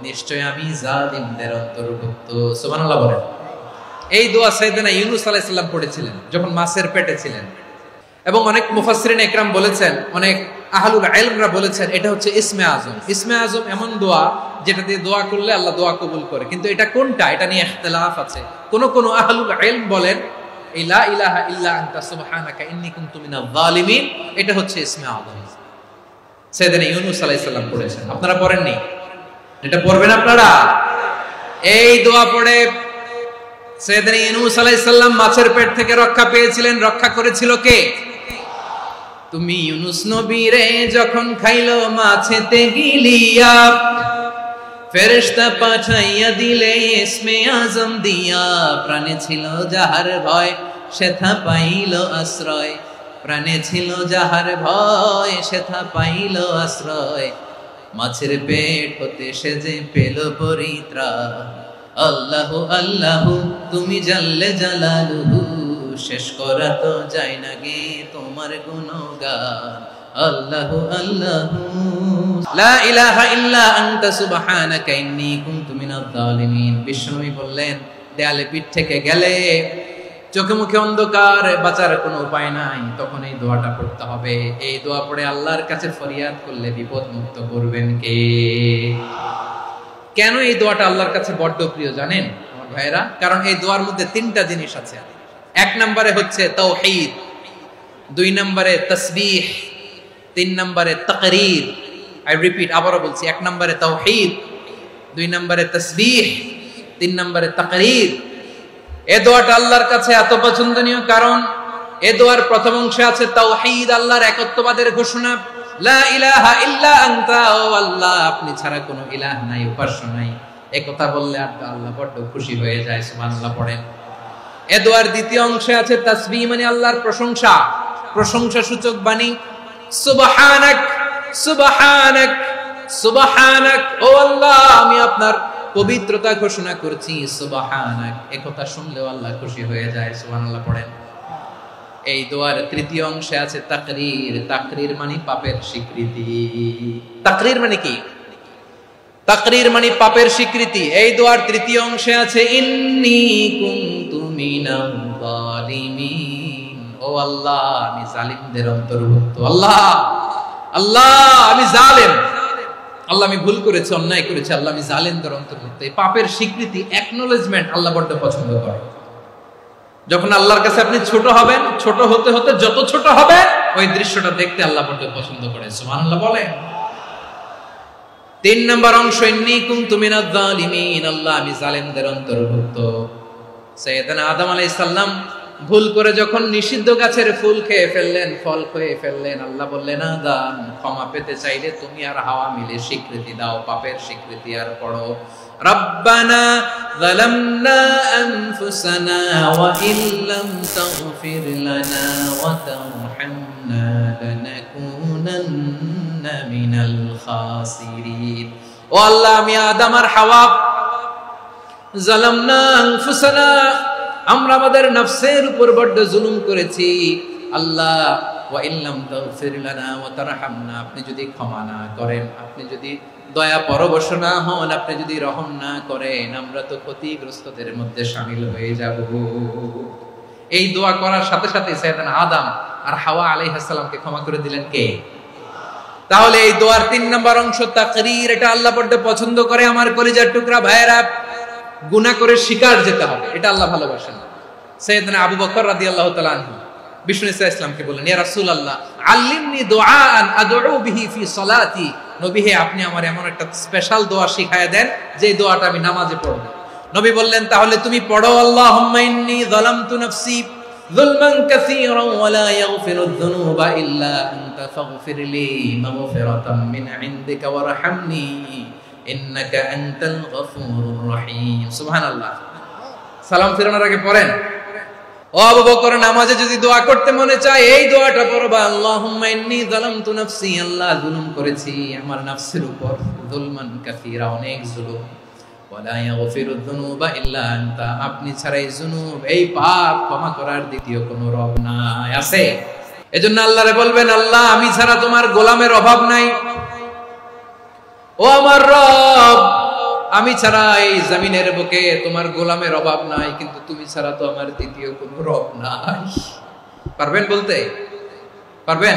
S1: নিশ্চয় আমি জালিমদের অন্তর্ভুক্ত। সুবহানাল্লাহ বলেন। এই দোয়া সাইয়েদনা ইউনূস আলাইহিস সালাম পড়েছিলেন যখন মাছের পেটে ছিলেন। এবং অনেক মুফাসসিরিন ইকরাম বলেছেন, অনেক আহলুল ইলমরা বলেছেন, এটা হচ্ছে ইসমে আজম। ইসমে আজম এমন দোয়া যেটা দিয়ে দোয়া করলে আল্লাহ দোয়া কবুল করে, কিন্তু এটা কোনটা এটা নিয়ে ইখতিলাফ আছে। কোন কোন আহলুল ইলম বলেন এই লা ইলাহা ইল্লা আনতা সুবহানাকা ইন্নী কুনতু মিনাজ জালিমিন, এটা হচ্ছে ইসমে আজম। সাইয়েদনা ইউনূস আলাইহিস সালাম পড়েছেন, আপনারা পড়েননি? এটা পড়বেন আপনারা। এই দোয়া পড়ে সাইয়েদনা ইউনূস আলাইহিস সালাম মাছের পেট থেকে রক্ষা পেয়েছিলেন। রক্ষা করেছিল কে? তুমি ইউনূস নবী রে যখন খাইলো মাছেতে গিলিয়া, ফেরেশতা পাঠাইয়া দিলে ইসমে আজম দিয়া, প্রাণে ছিল যাহার ভয় সেথা পাইল আশ্রয়, প্রাণে ছিল যাহার ভয় সেথা পাইল আশ্রয়, মাছের পেট হতে সে যে পেল পরিত্রাণ। আল্লাহু আল্লাহু তুমি জাল্লে জালালুহু, শেষ করা তো যায় না গে তোমার গুণগান। আল্লাহু আল্লাহু লা ইলাহা ইল্লা আনতা সুবহানাকা ইন্নী কুনতু মিনাজ জালিমিন। বিশ্বনবী বললেন, দেয়ালে পিঠ থেকে গেলে, চোখে মুখে অন্ধকার, বাঁচার কোনো উপায় নাই, তখন এই দোয়াটা পড়তে হবে। এই দোয়া পড়ে আল্লাহর কাছে ফরিয়াদ করলে বিপদ মুক্ত করবেন কে? কেন এই দোয়াটা আল্লাহর কাছে বড্ড প্রিয় জানেন আমার ভাইরা? কারণ এই দোয়ার মধ্যে 3টা জিনিস আছে। 1 নম্বরে হচ্ছে তাওহীদ, 2 নম্বরে তাসবিহ, 3 নম্বরে তাকরীর। আই রিপিট, আবারও বলছি, 1 নম্বরে তাওহীদ, 2 নম্বরে তাসবিহ, 3 নম্বরে তাকরীর। এই দোয়াটা আল্লাহর কাছে এত পছন্দনীয় কারণ এই দোয়ার প্রথম অংশে আছে তাওহীদ, আল্লাহর একত্ববাদের ঘোষণা। লা ইলাহা ইল্লা আনতা, ও আল্লাহ আপনি ছাড়া কোনো ইলাহ নাই, উপাস্য নাই। এই কথা বললে আল্লাহ বড় খুশি হয়ে যায়। সুবহানাল্লাহ পড়েন। এই দোয়ার দ্বিতীয় অংশে আছে তাসবিহ, মানে আল্লাহর প্রশংসা, প্রশংসা সূচক বাণী। সুবহানাক সুবহানাক সুবহানাক, ও আল্লাহ আমি আপনার পবিত্রতা ঘোষণা করছি। সুবহানাক, এই কথা শুনলেও আল্লাহ খুশি হয়ে যায়। সুবহানাল্লাহ পড়েন। এই দোয়ার তৃতীয় অংশে আছে তাকরীর। তাকরীর মানে পাপের স্বীকৃতি। তাকরীর মানে কি? তাকরীর মানে পাপের স্বীকৃতি। এই দোয়ার তৃতীয় অংশে আছে ইন্নী কুনতু মিনাজ জালিমিন, ও আল্লাহ আমি জালিমদের অন্তর্ভুক্ত। আল্লাহ আল্লাহ আমি জালেম, আল্লাহ আমি ভুল করেছি, অন্যায় করেছি, আল্লাহ আমি জালেমদের অন্তর্ভুক্ত। এই পাপের স্বীকৃতি, অ্যাকনোলেজমেন্ট আল্লাহ বড় পছন্দ করে। যখন আল্লাহর কাছে আপনি ছোট হবেন, ছোট হতে হতে যত ছোট হবে, ওই দৃশ্যটা দেখতে আল্লাহ বড় পছন্দ করে। সুবহানাল্লাহ বলেন। 3 নম্বর অংশ ইন্নী কুনতু মিনাজ জালিমিন, আল্লাহ আমি জালেমদের অন্তর্ভুক্ত। সাইয়েদনা আদম আলাইহিস সালাম ভুল করে যখন নিষিদ্ধ গাছের ফুল খেয়ে ফেললেন, ফল খেয়ে ফেললেন, আল্লাহ বললেন আদম ক্ষমা পেতে চাইলে তুমি আর হাওয়া মিলে স্বীকৃতি দাও, পাপের স্বীকৃতি। আর পড়ো রব্বানা যালামনা আনফুসানা ওয়া ইল্লাম তাগফির লানা ওয়া তারহামনা লানাকুনান্না মিনাল খাসিরিন। ও আল্লাহ আমি আদম আর হাওয়া যালামনা আনফুসানা, আমরা আমাদের নফসের উপর বড় জুলুম করেছি। আল্লাহ ওয়া ইল্লাম তাগফির লানা ওয়া তারহামনা, আপনি যদি ক্ষমা না করেন, আপনি যদি দয়া পরবশ না হন, আপনি যদি রহম না করেন, আমরা তো ক্ষতিগ্রস্তদের মধ্যে শামিল হয়ে যাব। এই দোয়া করার সাথে সাথে সাইয়েদনা আদম আর হাওয়া আলাইহিস সালামকে ক্ষমা করে দিলেন কে? তাহলে এই দোয়ার 3 নম্বর অংশ তাকরীর, এটা আল্লাহ বড় পছন্দ করে। আমার কলিজার টুকরা ভাইয়েরা, গুনাহ করে শিকার যেতে হবে, এটা আল্লাহ ভালোবাসেন। সাইয়েদনা আবু বকর রাদিয়াল্লাহু তাআলা আনহু বিষ্ণু ইসা ইসলামকে বললেন, ইয়া রাসূলুল্লাহ আল্লিমনি দুআআন আদউ বিহি ফি সালাতি, নবী হে আপনি আমার এমন একটা স্পেশাল দোয়া শিখায়া দেন যে দোয়াটা আমি নামাজে পড়ব। নবী বললেন, তাহলে তুমি পড়ো, আল্লাহুম্মা ইন্নী যালামতু নাফসি যুলমান কাসীরান ওয়া লা ইয়াগফিরুয যুনুবা ইল্লা আনতা ফাগফিরলি মাগফিরাতাম মিন ইনদিকা ওয়ারহামনি ইন্নাকা আনতাল গফুরুর রহিম। সুবহানাল্লাহ। সালাম ফিরানোর আগে পড়েন। ও আবু বকর, নামাজে যদি দোয়া করতে মনে চায় এই দোয়াটা পড়বা, আল্লাহুম্মা ইন্নী যালামতু নাফসি, আল্লাহ জুলুম করেছি আমার নফসের উপর, যুলমান কাসীরা, অনেক জুলুম, ওয়া লা ইয়াগফিরুয যুনুবা ইল্লা আনতা, আপনি ছাড়া এই জুনুব, এই পাপ ক্ষমা করার দ্বিতীয় কোনো রব নাই। আছে? এজন্য আল্লাহরে বলবেন, আল্লাহ আমি ছাড়া তোমার গোলামের অভাব নাই, ও আমার রব আমি ছাড়া এই জমিনের বুকে তোমার গোলামের অভাব নাই, কিন্তু তুমি ছাড়া তো আমার দ্বিতীয় কোনো রব নাই। পারবেন বলতে? পারবেন?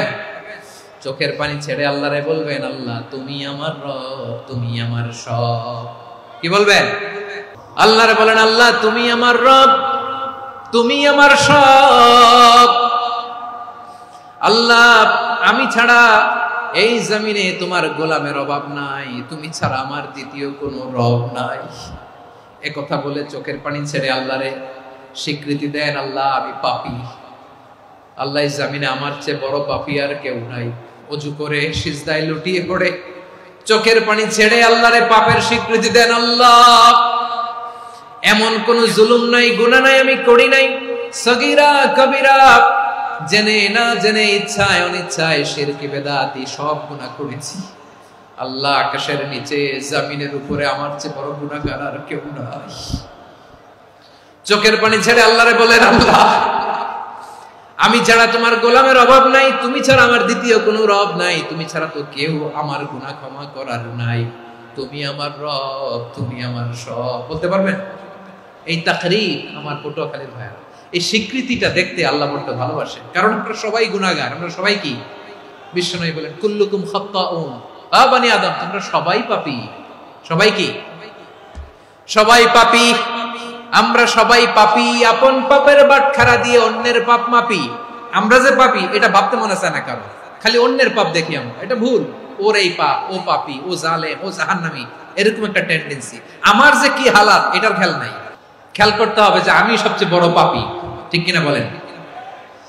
S1: চোখের পানি ছেড়ে আল্লাহরে বলবেন, আল্লাহ তুমি আমার রব, তুমি আমার সব। কি বলবেন? আল্লাহরে বলেন, আল্লাহ তুমি আমার রব, তুমি আমার সব। আল্লাহ আমি ছাড়া এই জমিনে তোমার গোলামের অভাব নাই, তুমি ছাড়া আমার দ্বিতীয় কোনো রব নাই। এ কথা বলে চোখের পানি ছেড়ে আল্লাহরে স্বীকৃতি দেন, আল্লাহ আমি পাপী, আল্লাহ এই জমিনে আমার চেয়ে বড় পাপী আর কেউ নাই। ওযু করে সিজদায় লুটিয়ে পড়ে চোখের পানি ছেড়ে আল্লাহরে পাপের স্বীকৃতি দেন, আল্লাহ এমন কোন জুলুম নাই, গুনাহ নাই আমি করি নাই, সগীরা কবিরা, জেনে না জেনে, ইচ্ছায় অনিচ্ছায়, শিরকি বেদাতি সব গুনাহ করেছি। আল্লাহ আকাশের নিচে জমিনের উপরে আমার চেয়ে বড় গুনাহগার আর কেউ নাই। চোখের পানি ছেড়ে আল্লাহরে বলেন, আল্লাহ আমি ছাড়া তোমার গোলামের অভাব নাই, তুমি ছাড়া আমার দ্বিতীয় কোনো রব নাই, তুমি ছাড়া তো কেউ আমার গুনাহ ক্ষমা করার নাই, তুমি আমার রব, তুমি আমার সব। বলতে পারবেন? এই তাকরীর আমার পটুয়াখালীর ভাইয়া, এই স্বীকৃতিটা দেখতে আল্লাহ বড় ভালোবাসে, কারণ আমরা সবাই গুনাহগার, আমরা সবাই কি? বিশ্বনবী বলেন, কুল্লুকুম খাত্তাউন, আ বনি আদম তোমরা সবাই পাপী। সবাই কি? সবাই পাপী। আমরা সবাই পাপী, আপন পাপের বাটখারা দিয়ে অন্যের পাপ মাপি। আমরা যে পাপী এটা ভাবতে মনে চায় না কারো, খালি অন্যের পাপ দেখি আমরা, এটা ভুল। ওর এই পাপ, ও পাপী, ও জালেম, ও জাহান্নামী, এরকম একটা টেন্ডেন্সি। আমার যে কি হালাত এটার খেয়াল নাই। খেয়াল করতে হবে যে আমি সবচেয়ে বড় পাপী, ঠিক কিনা বলেন?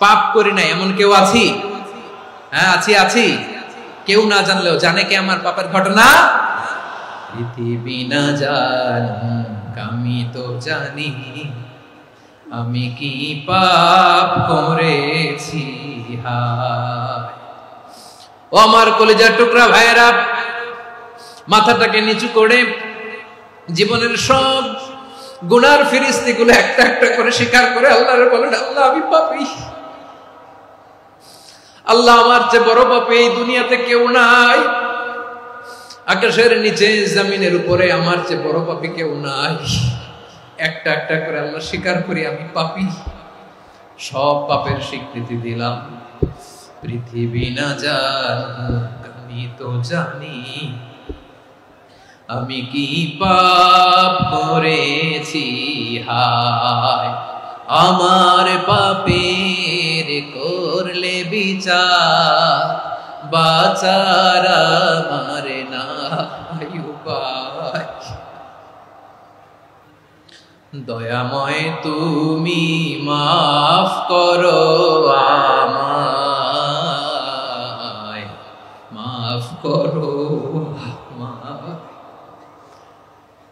S1: পাপ করি না এমন কেউ আছি? হ্যাঁ আছি। কেউ না জানলেও জানে কে আমার পাপের ঘটনা? পৃথিবী না জানুক আমি তো জানি, আমি কি পাপ করেছি। হায় ও আমার কলিজার টুকরা ভাইয়েরা, মাথাটাকে নিচু করে জীবনের সব গুনার ফিরিস্তিগুলো একটা একটা করে স্বীকার করে আল্লাহরে বলেন, আল্লাহ আমি পাপী, আল্লাহ আমার চেয়ে বড় পাপী এই দুনিয়াতে কেউ নাই, আকাশের নিচে জমিনের উপরে আমার চেয়ে বড় পাপী কেউ নাই। একটা একটা করে আল্লাহ স্বীকার করি আমি পাপী, সব পাপের স্বীকৃতি দিলাম। পৃথিবী না জানুক আমি তো জানি, আমি কি পাপ করেছি। হায় আমার পাপের করলে বিচার, বাঁচার আমার নাই উপায়। দয়াময় তুমি মাফ করো আমায়, মাফ করো আমায়।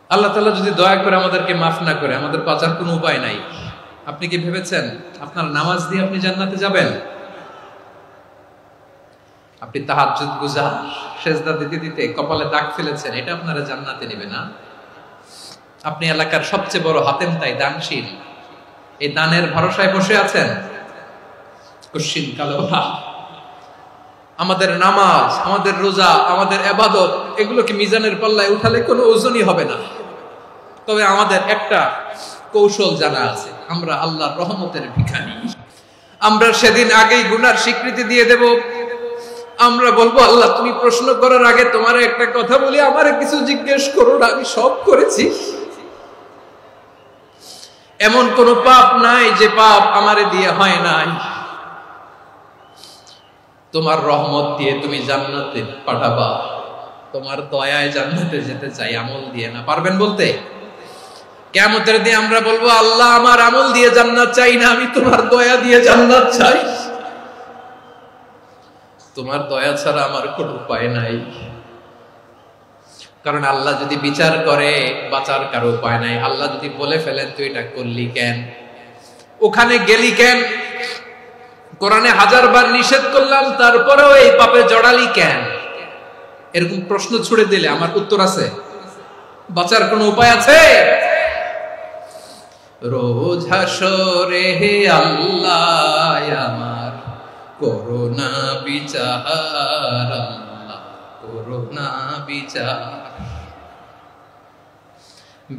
S1: আল্লাহ তাআলা যদি দয়া করে আমাদেরকে মাফ না করে, আমাদের বাঁচার কোনো উপায় নাই। আপনি কি ভেবেছেন আপনার নামাজ দিয়ে আপনি জান্নাতে যাবেন? আপনি তাহাজ্জুদ গুজার, সেজদা দিতে দিতে কপালে দাগ ফেলেছেন, এটা আপনারা জান্নাতে নেবে না। আপনি এলাকার সবচেয়ে বড় হাতেম তাই দানশীল, এই দানের ভরসায় বসে আছেন, কুশ্চিন কালো না। আমাদের নামাজ, আমাদের রোজা, আমাদের ইবাদত, এগুলোকে মিজানের পাল্লায় উঠালে কোনো ওজনই হবে না। তবে আমাদের একটা কৌশল জানা আছে, আমরা আল্লাহর রহমতের ভিখারি। আমরা সেদিন আগেই গুনার স্বীকৃতি দিয়ে দেব। আমরা বলবো, আল্লাহ তুমি প্রশ্ন করার আগে তোমার একটা কথা বলি, আমারে কিছু জিজ্ঞেস করো না, আমি সব করেছি। এমন কোন পাপ নাই যে পাপ আমারে দিয়ে হয় নাই। তোমার রহমত দিয়ে তুমি জান্নাতে পাঠাবা, তোমার দয়ায় জান্নাতে যেতে চাই, আমল দিয়ে না। পারবেন বলতে? কিয়ামতের দিন আমরা বলবো, আল্লাহ আমার আমল দিয়ে জান্নাত চাই না, আমি তোমার দয়া দিয়ে জান্নাত চাই। তোমার দয়া ছাড়া আমার কোনো উপায় নাই। কারণ আল্লাহ যদি বিচার করে বাঁচার কারো উপায় নাই। আল্লাহ যদি বলে ফেলেন তুই এটা করলি কেন, ওখানে গেলি কেন, কোরআনে 1000 বার নিষেধ করলাম তারপরেও এই পাপে জড়ালি কেন, এরকম প্রশ্ন ছুড়ে দিলে আমার উত্তর আছে? বাঁচার কোনো উপায় আছে? রোজ হাসরে হে আল্লাহ আমার করোনা বিচার, আল্লাহ করোনা বিচার,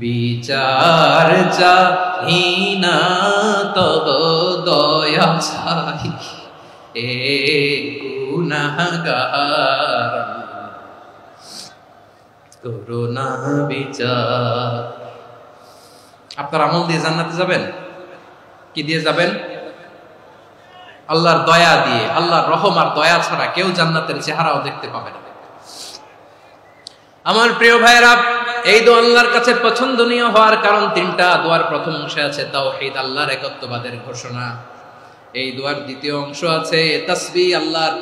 S1: বিচার চাহি না তব দয়া চাই, এ গুনাহগার করোনা বিচার। আপনার আমল দিয়ে জান্নাতে যাবেন? কি দিয়ে যাবেন? আল্লাহর দয়া দিয়ে। আল্লাহর রহম আর দয়া ছাড়া কেউ জান্নাতের চেহারাও দেখতে পাবে না। আমার প্রিয় ভাইয়েরা, এই দোয়া আল্লাহর কাছে পছন্দনীয় হওয়ার কারণ 3টা। দোয়ার প্রথম অংশে আছে তাওহীদ, আল্লাহর একত্ববাদের ঘোষণা। এই দোয়ার দ্বিতীয় অংশ আছে তাসবিহ, আল্লাহর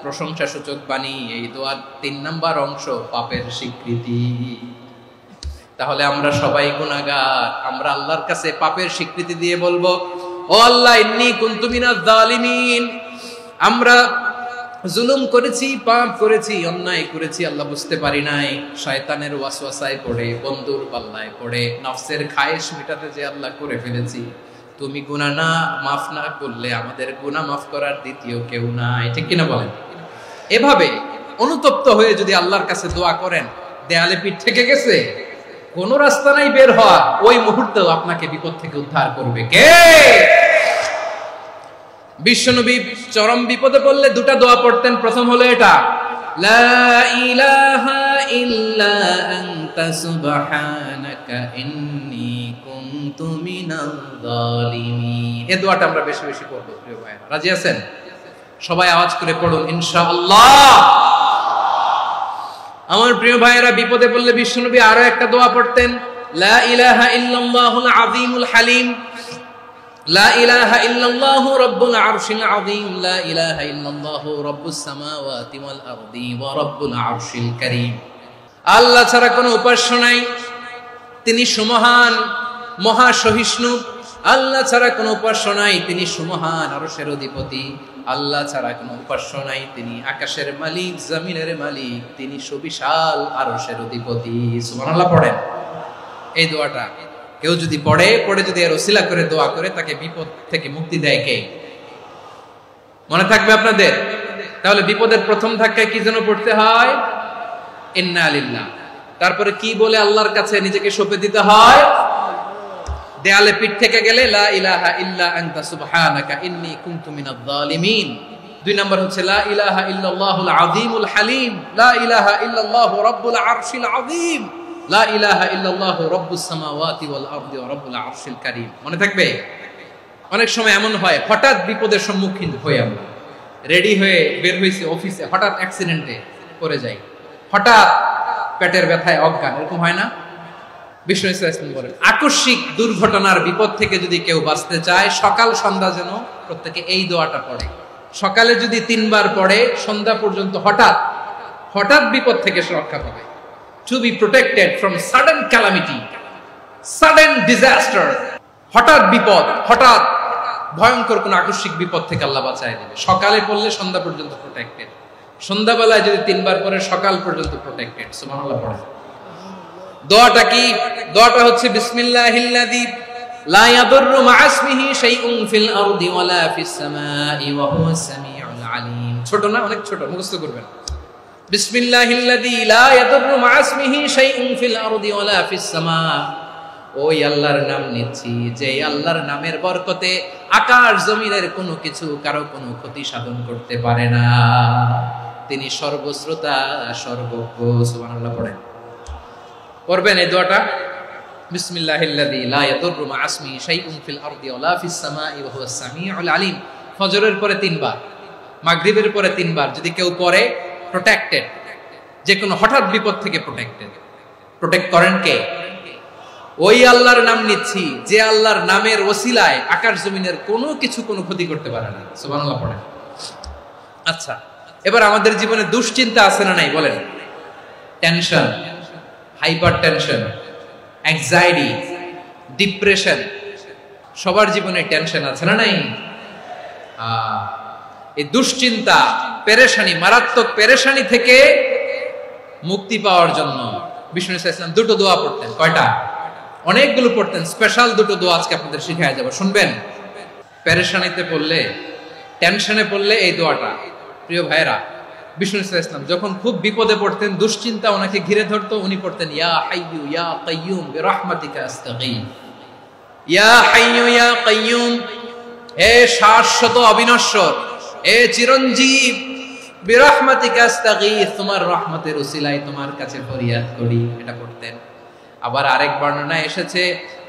S1: প্রশংসা সূচক বাণী। এই দোয়ার 3 নাম্বার অংশ পাপের স্বীকৃতি। তাহলে আমরা সবাই গুনাহগার। আমরা আল্লাহর কাছে পাপের স্বীকৃতি দিয়ে বলবো, ও আল্লাহ ইন্নী কুনতু মিনাজ জালিমিন, আমরা জুলুম করেছি, পাপ করেছি, অন্যায় করেছি, আল্লাহ বুঝতে পারি নাই, শয়তানের ওয়াসওয়াসায় পড়ে, বন্ধুর পাল্লায় পড়ে, নফসের খায়েশ মেটাতে যে আল্লাহ করে ফেলেছি। তুমি গুনাহ না মাফ না করলে আমাদের গুনাহ মাফ করার দ্বিতীয় কেউ নাই। ঠিক কিনা বলেন? এভাবে অনুতপ্ত হয়ে যদি আল্লাহর কাছে দোয়া করেন, দেয়ালে পিঠ থেকে গেছে, কোন রাস্তা নাই বের হওয়া, ওই মুহূর্তেও আপনাকে বিপদ থেকে উদ্ধার করবে কে? বিশ্বনবী চরম বিপদে পড়লে 2টা দোয়া পড়তেন। প্রথম হলো এটা, লা ইলাহা ইল্লা আনতা সুবহানাকা ইন্নী কুনতু মিনাল জালিমিন। এই দোয়াটা আমরা বেশি বেশি পড়ব প্রিয় ভাইরা। রাজি আছেন? সবাই আওয়াজ করে পড়ুন ইনশাআল্লাহ। আমার প্রিয় ভাইয়েরা, বিপদে পড়লে বিশ্বনবী আরো একটা দোয়া পড়তেন, লা ইলাহা ইল্লাল্লাহুল আযীমুল হালিম, লা ইলাহা ইল্লাল্লাহু রাব্বুল আরশিল আযীম, লা ইলাহা ইল্লাল্লাহু রাব্বুস সামাওয়াতি ওয়াল আরদি ওয়া রাব্বুল আরশিল কারীম। আল্লাহ ছাড়া কোনো উপাস্য নাই, তিনি সুমহান, মহা সহিষ্ণু। আল্লাহ ছাড়া কোনো উপাস্য নাই, তিনি সুমহান, আরশের অধিপতি। আল্লাহ ছাড়া কোনো উপাস্য নাই, তিনি আকাশের মালিক, জমিনের মালিক, তিনি সুবিশাল, আরশের অধিপতি। সুবহানাল্লাহ পড়েন। এই দোয়াটা কেউ যদি পড়ে যদি এর ওসিলা করে দোয়া করে, তাকে বিপদ থেকে মুক্তি দেয় কে? মনে থাকবে আপনাদের? তাহলে বিপদের প্রথম ধাক্কায় কি যেন পড়তে হয়? ইন্না লিল্লাহ। তারপরে কি বলে আল্লাহর কাছে নিজেকে সঁপে দিতে হয়? দেয়ালে পিঠ থেকে গেলে লা ইলাহা ইল্লা আনতা সুবহানাকা ইন্নী কুনতু মিনাজ জালিমিন। 2 নাম্বার হচ্ছে লা ইলাহা ইল্লাল্লাহুল আযীমুল হালিম, লা ইলাহা ইল্লাল্লাহু রাব্বুল আরশিল আযীম, লা ইলাহা ইল্লাল্লাহু রাব্বুস সামাওয়াতি ওয়াল আরদি ওয়া রাব্বুল আরশিল কারীম। মনে থাকবে? অনেক সময় এমন হয়, হঠাৎ বিপদের সম্মুখীন হই আমরা, রেডি হয়ে বের হইছি অফিসে, হঠাৎ অ্যাক্সিডেন্টে পড়ে যাই, হঠাৎ পেটের ব্যথায় অজ্ঞান, এরকম হয় না? বিষ্ণু ইসলাম বলেন, আকস্মিক দুর্ঘটনার বিপদ থেকে যদি কেউ বাঁচতে চায়, সকাল সন্ধ্যা যেন প্রত্যেকে এই দোয়াটা পড়ে। সকালে যদি 3 বার পড়ে, সন্ধ্যা পর্যন্ত হঠাৎ বিপদ থেকে সে রক্ষা পাবে। To be protected from sudden calamity, sudden disaster, হঠাৎ বিপদ, হঠাৎ ভয়ঙ্কর কোন আকস্মিক বিপদ থেকে আল্লাহ বাঁচায় দেবে। সকালে পড়লে সন্ধ্যা পর্যন্ত প্রোটেক্টেড, সন্ধ্যাবেলায় যদি 3 বার পড়ে সকাল পর্যন্ত প্রোটেক্টেড। সুবহানাল্লাহ পড়ে। দোয়াটা কি? দোয়াটা হচ্ছে বিসমিল্লাহিল্লাযী লা ইয়াদুররু মা ইসমিহি শাইউন ফিল আরদি ওয়ালা ফিস সামাই ওয়া হুয়াস সামিউল আলীম। ছোট না? অনেক ছোট, মুখস্থ করবেন। বিসমিল্লাহিল্লাযী লা ইয়াদুররু মা ইসমিহি শাইউন ফিল আরদি ওয়ালা ফিস সামা। ওই আল্লাহর নাম নিচ্ছি যে আল্লাহর নামের বরকতে আকাশ জমিনের কোনো কিছু কারো কোনো ক্ষতি সাধন করতে পারে না। তিনি সর্বশ্রোতা, সর্বজ্ঞ। সুবহানাল্লাহ পড়েন। পড়বেন এই দোয়াটা, বিসমিল্লাহিল্লাযী লা ইয়াদুররু মা ইসমিহি শাইউন ফিল আরদি ওয়ালা ফিস সামাই ওয়া হুয়াস সামিউল আলীম। ফজরের পরে 3 বার, মাগরিবের পরে 3 বার যদি কেউ পড়ে প্রোটেক্টেড, যে কোনো হঠাৎ বিপদ থেকে প্রোটেক্টেড। প্রোটেক্ট করেন কে? ওই আল্লাহর নাম নিচ্ছি যে আল্লাহর নামের ওসিলায় আকাশ জমিনের কোনো কিছু কোনো ক্ষতি করতে পারে না। সুবহানাল্লাহ পড়েন। আচ্ছা, এবার আমাদের জীবনে দুশ্চিন্তা আছে না নাই বলেন? Tension, hyper tension, anxiety, depression, সবার জীবনে টেনশন আছে না নাই? এই দুশ্চিন্তা, পেরেশানি, মারাত্মক পেরেশানি থেকে মুক্তি পাওয়ার জন্য বিষ্ণু ইসলাম দুটো দোয়া পড়তেন। কয়টা? অনেকগুলো পড়তেন। স্পেশাল দুটো দোয়া আজকে আপনাদের শিখায় যাব, শুনবেন। পেরেশানিতে পড়লে, টেনশনে পড়লে এই দোয়াটা, প্রিয় ভাইরা, বিষ্ণু ইসলাম যখন খুব বিপদে পড়তেন, দুশ্চিন্তা ওনাকে ঘিরে ধরতো, উনি পড়তেন ইয়া হাইয়ু ইয়া কাইয়ুম বিরহমাতিকা আস্তাগীথ। ইয়া হাইয়ু ইয়া কাইয়ুম, হে শাশ্বত অবিনশ্বর, হে চিরঞ্জীব, বিরহমাতিকা আস্তাগীথ, তোমার রহমতের উসিলায় তোমার কাছে ফরিয়াদ করি। এটা পড়তেন। আবার আরেক বর্ণনায় এসেছে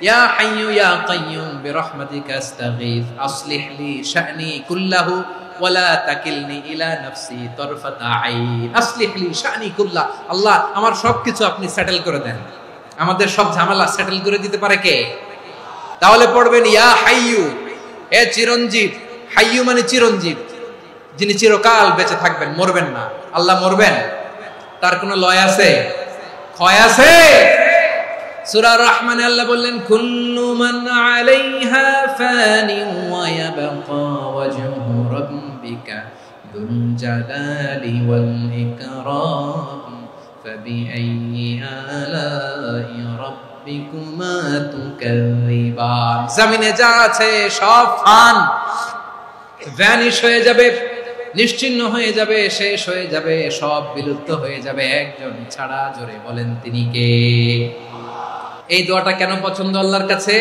S1: ইয়া হাইয়ু ইয়া কাইয়ুম বিরহমাতিকা আস্তাগীথ আসলিহ লি শা'নি কুল্লাহু ওয়ালা তাকিলনি ইলা নাফসি তারফাতা আইন। আসলিহ লি শা'নি কুল্লাহ, আল্লাহ আমার সবকিছু আপনি সেটেল করে দেন। আমাদের সব ঝামেলা সেটেল করে দিতে পারে কে? তাহলে পড়বেন ইয়া হাইয়ু, হে চিরঞ্জীব। হাইয়ু মানে চিরঞ্জীব, যিনি চিরকাল বেঁচে থাকবেন, মরবেন না। আল্লাহ মরবেন? তার কোনো লয় আছে? ক্ষয় আছে? সূরা রহমানে আল্লাহ বললেন কুল্লু মান আলাইহা ফানি ওয়া ইয়াবকা ওয়াজহু রাব্বিকা যুল জালালি ওয়াল ইকরাম ফাবিআইয়ি আলাই রাব্বিকুমা তুকাযিবান। জমিনে যা আছে সব ফান, ভ্যানিশ হয়ে যাবে, নিশ্চিহ্ন হয়ে যাবে, শেষ হয়ে যাবে, সব বিলুপ্ত হয়ে যাবে, একজন ছাড়া। জোরে বলেন তিনি কে? এই দোয়াটা কেন পছন্দ আল্লাহর কাছে?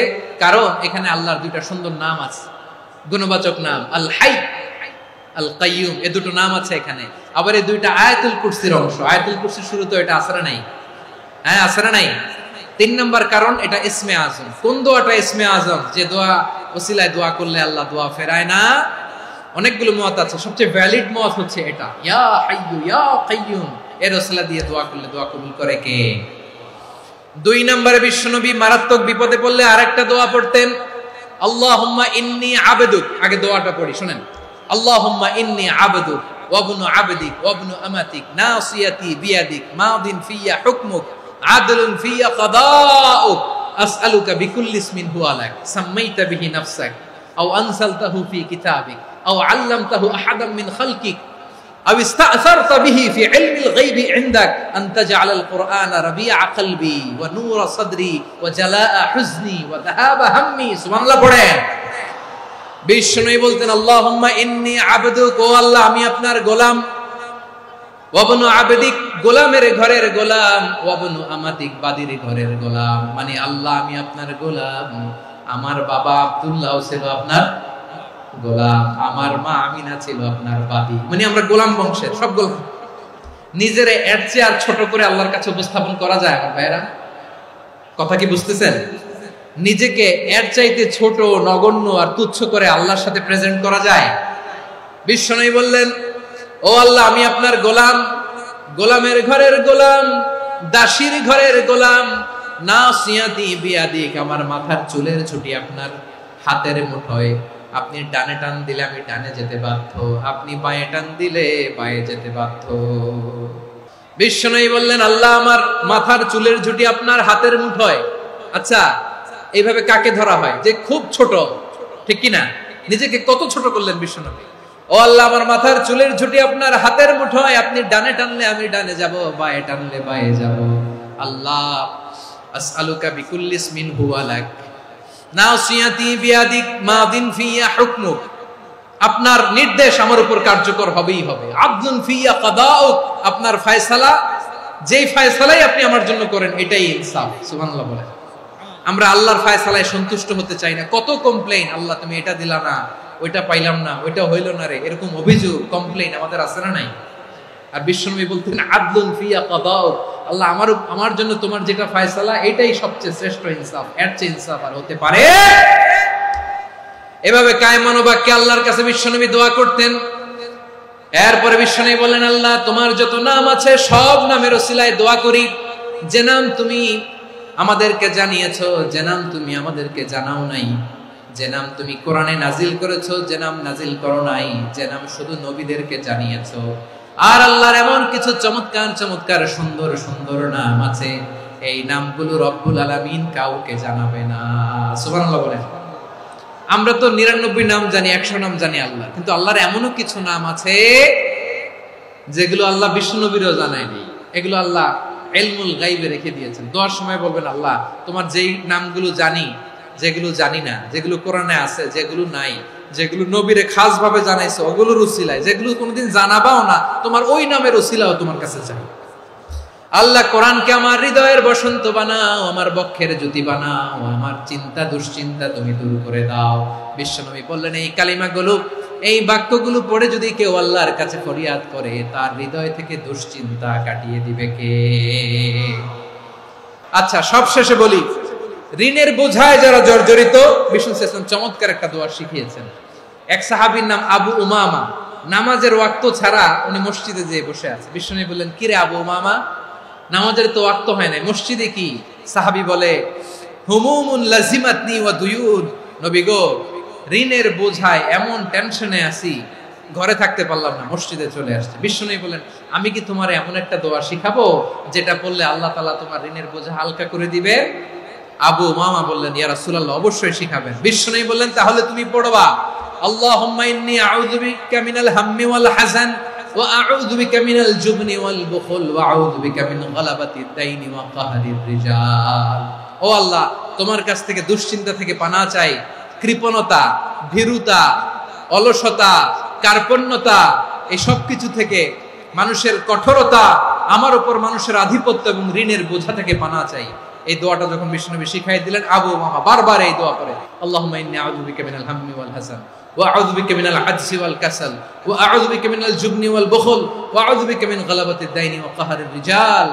S1: কারণ এখানে আল্লাহর দুইটা সুন্দর নাম আছে, গুণবাচক নাম, আল হাই, আল কাইয়ুম, এই দুটো নাম আছে এখানে। আবার এই দুইটা আয়াতুল কুরসির অংশ। আয়াতুল কুরসির শুরু তো এটা আছে না নাই? হ্যাঁ, আছে না নাই? 3 নাম্বার কারণ, এটা ইসমে আজম। কোন দোয়াটা ইসমে আজম? যে দোয়া ওসিলায় দোয়া করলে আল্লাহ দোয়া ফেরায় না। অনেকগুলো মত আছে, সবচেয়ে ভ্যালিড মত হচ্ছে এটা, ইয়া হাইয়ু ইয়া কাইয়ুম, এর ওসিলা দিয়ে দোয়া করলে দোয়া কবুল করে কে? 2 নম্বরে বিশ্বনবী মারাত্মক বিপদে পড়লে আরেকটা দোয়া পড়তেন, আল্লাহুম্মা ইন্নী আবদুক। আগে দোয়াটা পড়ি, শুনেন। আল্লাহুম্মা ইন্নী আবদুক ওয়া ইবনু আবদিক ওয়া ইবনু আমাতিক নাসিয়াতি বিয়াদিক মাদিন ফিয়া হুকমুক আদলুন ফিয়া কাদাউক আসআলুকা বিকুল্লি ইসমিন হুয়া লাক সাম্মাইতা বিহি নাফসাক আও আনসালতাহু ফি কিতাবিক আও আল্লামতাহু আহাদাম মিন খালকিক أو استأثرت به في علم الغيب عندك أن تجعل القرآن ربيع قلبي ونور صدري وجلاء حزني وذهاب همي। سبحان الله পড়েন। বিষ্ণু বলতেন আল্লাহুম্মা ইন্নী আবদুক, ও আল্লাহ আমি আপনার গোলাম, ওয়া ইবনু আবদিক, গোলামের ঘরের গোলাম, ওয়া ইবনু আমাতিক, বাদীর ঘরের গোলাম। মানে আল্লাহ আমি আপনার গোলাম, আমার বাবা আব্দুল্লাহ ছিল আপনার গোলাম, আমার মা আমিনা ছিল আপনার বাদী। মানে আমরা গোলাম বংশের, সব গোলাম। নিজের এর চেয়ে আর ছোট করে আল্লাহর কাছে উপস্থাপন করা যায় আমার ভাইরা? কথা কি বুঝতেছেন? নিজেকে এর চাইতে ছোট, নগণ্য আর তুচ্ছ করে আল্লাহর সাথে প্রেজেন্ট করা যায়? বিশ্বনবী বললেন ও আল্লাহ আমি আপনার গোলাম, গোলামের ঘরের গোলাম, দাসীর ঘরের গোলাম, নাসিয়াতি বিয়াদিক, আমার মাথার চুলের ছুটি আপনার হাতের মুঠোয়। আপনি ডানে টান দিলে আমি ডানে যেতে বাধ্য, আপনি বাঁয়ে টান দিলে বাঁয়ে যেতে বাধ্য। বিশ্বনবী বললেন আল্লাহ আমার মাথার চুলের ঝুঁটি আপনার হাতের মুঠোয়। আচ্ছা, এইভাবে কাকে ধরা হয়? যে খুব ছোট, ঠিক কিনা? নিজেকে কত ছোট করলেন বিশ্বনবী। ও আল্লাহ আমার মাথার চুলের ঝুঁটি আপনার হাতের মুঠোয়, আপনি ডানে টানলে আমি ডানে যাব, বাঁয়ে টানলে বাঁয়ে যাব। আল্লাহ আসআলুকা বিকুল্লি ইসমিন হুয়া লাক নাসিয়াতি বিয়াদিক মাদিন ফিয়া হুকমুক, আপনার নির্দেশ আমার উপর কার্যকর হবেই হবে। আদলুন ফিয়া কাদাউক, আপনার ফয়সালা, যেই ফয়সালাই আপনি আমার জন্য করেন এটাই ইনসাফ। সুবহানাল্লাহ বলেন। আমরা আল্লাহর ফয়সালায় সন্তুষ্ট হতে চাই না। কত কমপ্লেইন, আল্লাহ তুমি এটা দিলা না, ওইটা পাইলাম না, ওইটা হইল না রে, এরকম অভিযোগ, কমপ্লেইন আমাদের আছে না নাই? আর বিশ্বনবী বলতেন আদলুন ফিয়া কাদাউক, আল্লাহ আমার জন্য তোমার যেটা ফয়সালা এটাই সবচেয়ে শ্রেষ্ঠ ইনসাফ, এর চেয়ে ইনসাফ আর হতে পারে? এভাবে কায়মান বাক্যে আল্লাহর কাছে বিশ্বনবী দোয়া করতেন। এরপরে বিশ্বনবী বললেন, আল্লাহ তোমার যত নাম আছে সব নামের ওসিলায় দোয়া করি, যে নাম তুমি আমাদেরকে জানিয়েছো, যে নাম তুমি আমাদেরকে জানাও নাই, যে নাম তুমি কোরআনে নাজিল করেছো, যে নাম নাজিল করো নাই, যে নাম শুধু নবীদেরকে জানিয়েছো। আর আল্লাহর এমন কিছু চমৎকার চমৎকার সুন্দর সুন্দর নাম আছে, এই নামগুলো রব্বুল আলামিন কাউকে জানাবে না। সুবহানাল্লাহ বলেন। আমরা তো 99 নাম জানি, 100 নাম জানি আল্লাহ, কিন্তু আল্লাহর এমনও কিছু নাম আছে যেগুলো আল্লাহ বিষ্ণু নবীরও জানায়নি। এগুলো আল্লাহ ইলমুল গায়বে রেখে দিয়েছেন। দোয়ার সময় বলবেন, আল্লাহ তোমার যেই নামগুলো জানি, যেগুলো জানি না, যেগুলো কোরআনে আছে, যেগুলো নাই, যেগুলো নবীরে খাস ভাবে জানাইছো ওগুলোর উসিলায়, যেগুলো কোনোদিন জানাবাও না তোমার ওই নামের উসিলাও তোমার কাছে চাই। আল্লাহ কোরআনকে আমার হৃদয়ের বসন্ত বানাও, আমার বক্ষের জ্যোতি বানাও, আমার চিন্তা দুশ্চিন্তা তুমি দূর করে দাও। বিশ্বনবী বললেন, এই কালিমাগুলো, এই বাক্যগুলো পড়ে যদি কেউ আল্লাহর কাছে ফরিয়াদ করে, তার হৃদয় থেকে দুশ্চিন্তা কাটিয়ে দিবে কে? আচ্ছা, সবশেষে বলি, ঋণের বোঝায় যারা জর্জরিত, বিষ্ণু সাল্লাল্লাহু আলাইহি ওয়াসাল্লাম চমৎকার একটা দোয়া শিখিয়েছেন। এক সাহাবীর নাম আবু উমামা, নামাজের ওয়াক্ত ছাড়া উনি মসজিদে যেয়ে বসে আছে। বিষ্ণু বললেন, কি রে আবু উমামা, নামাজের তো ওয়াক্ত হয় না, মসজিদে কি? সাহাবী বলে, হুমুমুন লাজিমাতনি ওয়া দুয়ুন, নবী গো, ঋণের বোঝায় এমন টেনশনে আছি, ঘরে থাকতে পারলাম না, মসজিদে চলে আসছে। বিশ্বনবী বলেন, আমি কি তোমার এমন একটা দোয়া শিখাবো যেটা বললে আল্লাহ তাআলা তোমার ঋণের বোঝা হালকা করে দিবে? আবু উমামা বললেন, ইয়া রাসূলুল্লাহ, অবশ্যই শিখাবেন। বিশ্বনবী বললেন, তাহলে তুমি পড়বা, আল্লাহুম্মা ইন্নী আউযু বিকা মিনাল হাম্মি ওয়াল হাযান ওয়া আউযু বিকা মিনাল জুবনি ওয়াল বুখল ওয়া আউযু বিকা মিন গালাবাতিদ দাইনি ওয়া কাহরির রিজাল। ও আল্লাহ, তোমার কাছ থেকে দুশ্চিন্তা থেকে পানাহ চাই, কৃপণতা, ভীরুতা, অলসতা, কার্পণ্যতা, এই সব কিছু থেকে, মানুষের কঠোরতা, আমার উপর মানুষের আধিপত্য এবং ঋণের বোঝা থেকে পানাহ চাই। এই দোয়াটা যখন বিশ্বনবী শিখাই দিলেন, আবু উমামা বারবার এই দোয়া করে, আল্লাহুম্মা ইন্নী আউযু বিকা মিনাল হাম্মি ওয়াল হাযান ওয়া আউযু বিকা মিনাল আজজি ওয়াল কাসাল ওয়া আউযু বিকা মিনাল জুবনি ওয়াল বুখল ওয়া আউযু বিকা মিন গালাবাতিদ দাইনি ওয়া কাহরির রিজাল।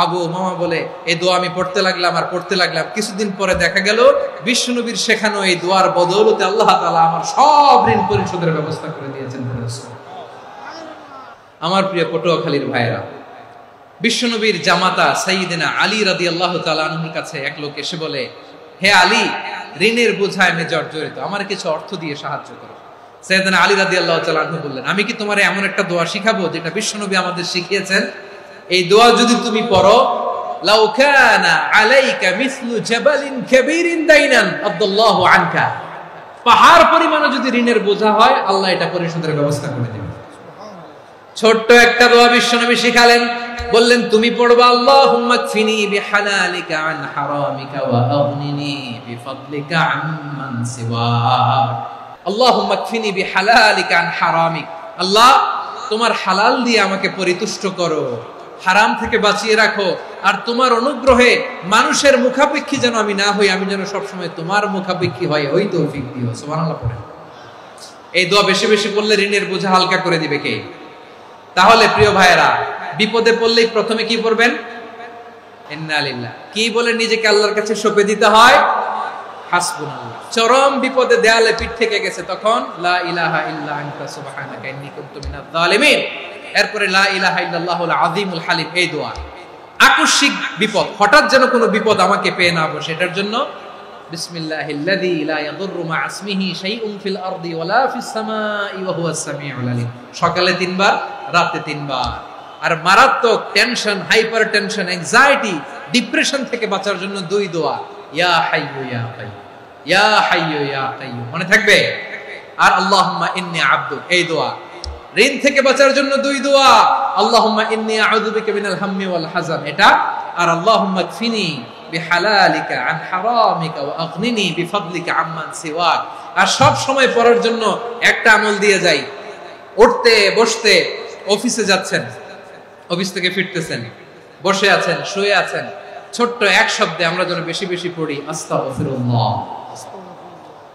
S1: আবু উমামা বলে, এই দোয়া আমি পড়তে লাগলাম আর পড়তে লাগলাম, কিছুদিন পরে দেখা গেল বিশ্বনবীর শেখানো এই দোয়ার বদৌলতে আল্লাহ তাআলা আমার সব ঋণ পরিশোধের ব্যবস্থা করে দিয়েছেন। আমার প্রিয় পটুয়াখালীর ভাইয়েরা, বিশ্বনবীর জামাতা সাইয়্যিদিনা আলী রাদিয়াল্লাহু তাআলা আনহুর কাছে এক লোক এসে বলে, হে আলী, ঋণের বোঝায় আমি জর্জরিত, আমার কিছু অর্থ দিয়ে সাহায্য করো। সাইয়্যিদিনা আলী রাদিয়াল্লাহু তাআলা আনহু বললেন, আমি কি তোমারে এমন একটা দোয়া শিখাবো যেটা বিশ্বনবী আমাদের শিখিয়েছেন? এই দোয়া যদি তুমি পড়ো, লাউ কানা আলাইকা মিসলু জাবালিন কাবীরিন দাইনান আদাল্লাহু আনকা, পাহাড় পরিমাণে যদি ঋণের বোঝা হয়, আল্লাহ এটা পরিশোধের ব্যবস্থা করে দেবেন। ছোট্ট একটা দোয়া বিশ্বনবী শিখালেন, বললেন, তুমি পড়বা, আল্লাহুম্মা কফিনি বিহালালিকা আন হারামিকা ওয়া আগনিনি বিফাদলিকা আম্মান সিওয়াক। আল্লাহুম্মা কফিনি বিহালালিকা আন হারামিক, আল্লাহ তোমার হালাল দিয়ে আমাকে পরিতুষ্ট করো, হারাম থেকে বাঁচিয়ে রাখো, আর তোমার অনুগ্রহে মানুষের মুখাপেক্ষী যেন আমি না হই, আমি যেন সবসময় তোমার মুখাপেক্ষী হই, ওই তৌফিক দিও। সুবহানাল্লাহ পড়েন। এই দোয়া বেশি বেশি পড়লে ঋণের বোঝা হালকা করে দিবে কে? তাহলে প্রিয় ভাইয়েরা, বিপদে পড়লেই প্রথমে কি পড়বেন? ইন্না লিল্লাহ। কি বলে নিজেকে আল্লাহর কাছে সঁপে দিতে হয়? হাসবুনাল্লাহ। চরম বিপদে দেয়ালে পিঠ থেকে গেছে, তখন লা ইলাহা ইল্লা আনতা সুবহানাকা ইন্নী কুনতু মিনাজ জালিমিন। এরপরে লা ইলাহা ইল্লাল্লাহুল আযীমুল হালিম, এই দোয়া। আকস্মিক বিপদ, হঠাৎ যেন কোনো বিপদ আমাকে পেয়ে না বসে, এটার জন্য বিসমিল্লাহিল্লাযী লা ইয়াদুররু মা ইসমিহি শাইউন ফিল আরদি ওয়ালা ফিস সামাই ওয়া হুয়াস সামিউল আলীম। সকালে 3 বার, রাতে 3 বার। আর মারাত্মক tension, hyper tension, anxiety, depression থেকে বাঁচার জন্য 2 দোয়া, ইয়া হাইয়্যু ইয়া কাইয়্যুম, ইয়া হাইয়্যু ইয়া কাইয়্যুম, মনে থাকবে? আর আল্লাহুম্মা ইন্নী আবদুক, এই দোয়া। ঋণ থেকে বাঁচার জন্য 2 দোয়া, আল্লাহুম্মা ইন্নী আউযু বিকা মিনাল হাম্মি ওয়াল হাযান, এটা। আর আল্লাহুম্মা কফিনি বিহালালিকা আন হারামিকা ওয়া আগনিনি বিফাদলিকা আম্মান সিওয়াক। আর সব সময় পড়ার জন্য একটা আমল দিয়ে যাই, উঠতে বসতে, অফিসে যাচ্ছেন, অফিস থেকে ফিরতেছেন, বসে আছেন, শুয়ে আছেন, ছোট্ট এক শব্দে আমরা যেন বেশি বেশি পড়ি, আস্তাগফিরুল্লাহ।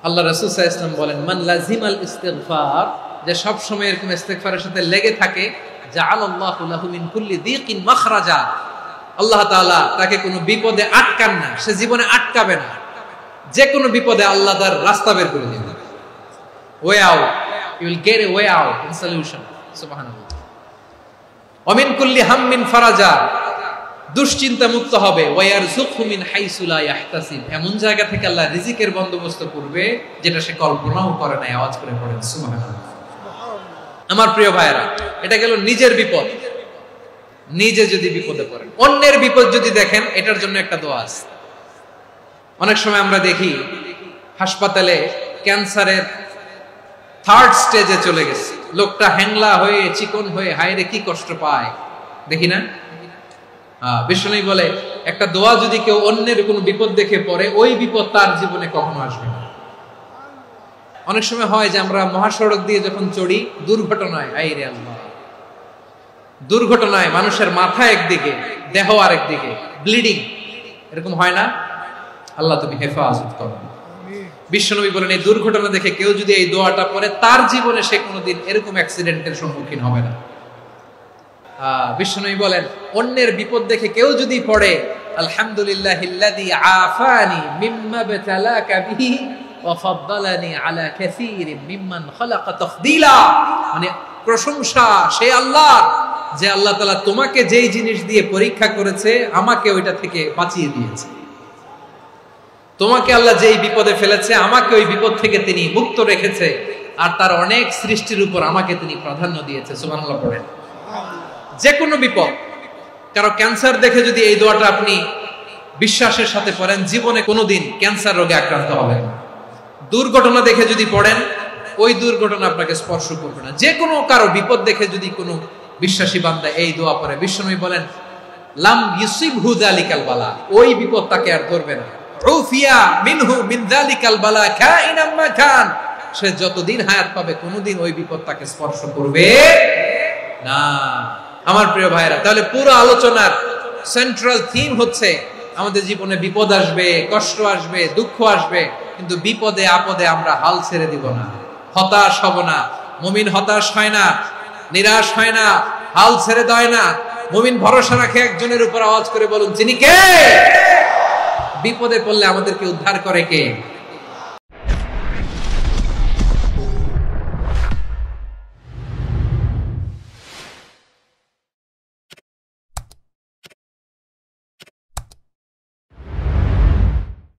S1: আল্লাহ রাসূল সাল্লাল্লাহু আলাইহি ওয়াসাল্লাম বলেন, মান লাজিমাল ইস্তিগফার, যে সব সময় এরকম ইস্তিগফারের সাথে লেগে থাকে, জাআলাল্লাহু লাহু মিন কুল্লি দিকিন মাখরাজা, আল্লাহ তাআলা তাকে কোনো বিপদে আটকান না, সে জীবনে আটকাবে না, যে কোনো বিপদে আল্লাহ তার রাস্তা বের করে দিবেন। Way out, you will get a way out in solution. সুবহানাল্লাহ। ওমিন কুল্লি হাম্মিন ফারাজা, দুশ্চিন্তা মুক্ত হবে। ওয়ায়ারযুকহু মিন হাইসু লা ইয়াহতাসিব, এমন জায়গা থেকে আল্লাহ রিজিকের বন্দোবস্ত করবে যেটা সে কল্পনাও করে নাই। আওয়াজ করে পড়েন সুবহানাল্লাহ। আমার প্রিয় ভাইয়েরা, এটা গেল নিজের বিপদ। নিজে যদি বিপদে পড়েন, অন্যের বিপদ যদি দেখেন, এটার জন্য একটা দোয়া আছে। অনেক সময় আমরা দেখি হাসপাতালে ক্যান্সারের 3rd স্টেজে চলে গেছে, লোকটা হ্যাংলা হয়ে চিকন হয়ে হায়রে কি কষ্ট পায়, দেখি না? বিষ্ণু বলে একটা দোয়া যদি কেউ অন্যের কোনো বিপদ দেখে পড়ে, ওই বিপদ তার জীবনে কখনো আসবে না। অনেক সময় হয় যে আমরা মহাসড়ক দিয়ে যখন চড়ি, দুর্ঘটনায়, আইরে আল্লাহ, দুর্ঘটনায় মানুষের মাথা একদিকে, দেহ আরেকদিকে, ব্লিডিং, এরকম হয় না? আল্লাহ তুমি হেফাজত করো। বিশ্বনবী বলেন এই দুর্ঘটনা দেখে কেউ যদি এই দোয়াটা পড়ে, তার জীবনে সে কোনোদিন এরকম অ্যাক্সিডেন্টের সম্মুখীন হবে না। বিশ্বনবী বলেন অন্যের বিপদ দেখে কেউ যদি পড়ে, আলহামদুলিল্লাহিল্লাযী আফানি মিম্মা বাতালাকা বিহি ওয়া ফাদ্দালানি আলা কাসীরিন মিম্মান খালাকা তাফদীলা, মানে প্রশংসা সেই আল্লাহর, যে আল্লাহ তাআলা তোমাকে যেই জিনিস দিয়ে পরীক্ষা করেছে, আমাকে ওইটা থেকে বাঁচিয়ে দিয়েছে। তোমাকে আল্লাহ যেই বিপদে ফেলেছে, আমাকে ওই বিপদ থেকে তিনি মুক্ত রেখেছে, আর তার অনেক সৃষ্টির উপর আমাকে তিনি প্রাধান্য দিয়েছে। সুবহানাল্লাহ পড়েন। যে কোনো বিপদ, কারো ক্যান্সার দেখে যদি এই দোয়াটা আপনি বিশ্বাসের সাথে পড়েন, জীবনে কোনোদিন ক্যান্সার রোগে আক্রান্ত হবেন না। দুর্ঘটনা দেখে যদি পড়েন, ওই দুর্ঘটনা আপনাকে স্পর্শ করবে না। যে কোনো কারো বিপদ দেখে যদি কোনো বিশ্বাসী বান্দা এই দোয়া পড়ে, বিশ্বনবী বলেন লাম ইউসিবহু যালিকাল বালা, ওই বিপদ তাকে আর ধরবে না। উফিয়া মিনহু মিন যালিকাল বালা কাইনাম মা কান, সে যতদিন হায়াত পাবে কোনোদিন ওই বিপদ তাকে স্পর্শ করবে না। আমার প্রিয় ভাইরা, তাহলে পুরো আলোচনার সেন্ট্রাল থিম হচ্ছে আমাদের জীবনে বিপদ আসবে, কষ্ট আসবে, দুঃখ আসবে, কিন্তু বিপদে আপদে আমরা হাল ছেড়ে দিব না, হতাশ হব না। মুমিন হতাশ হয় না, নিরাশ হয় না, হাল ছেড়ে দেয় না। মুমিন ভরসা রাখে একজনের উপর। আওয়াজ করে বলুন, যিনি কে? বিপদে পড়লে আমাদেরকে উদ্ধার করে কে?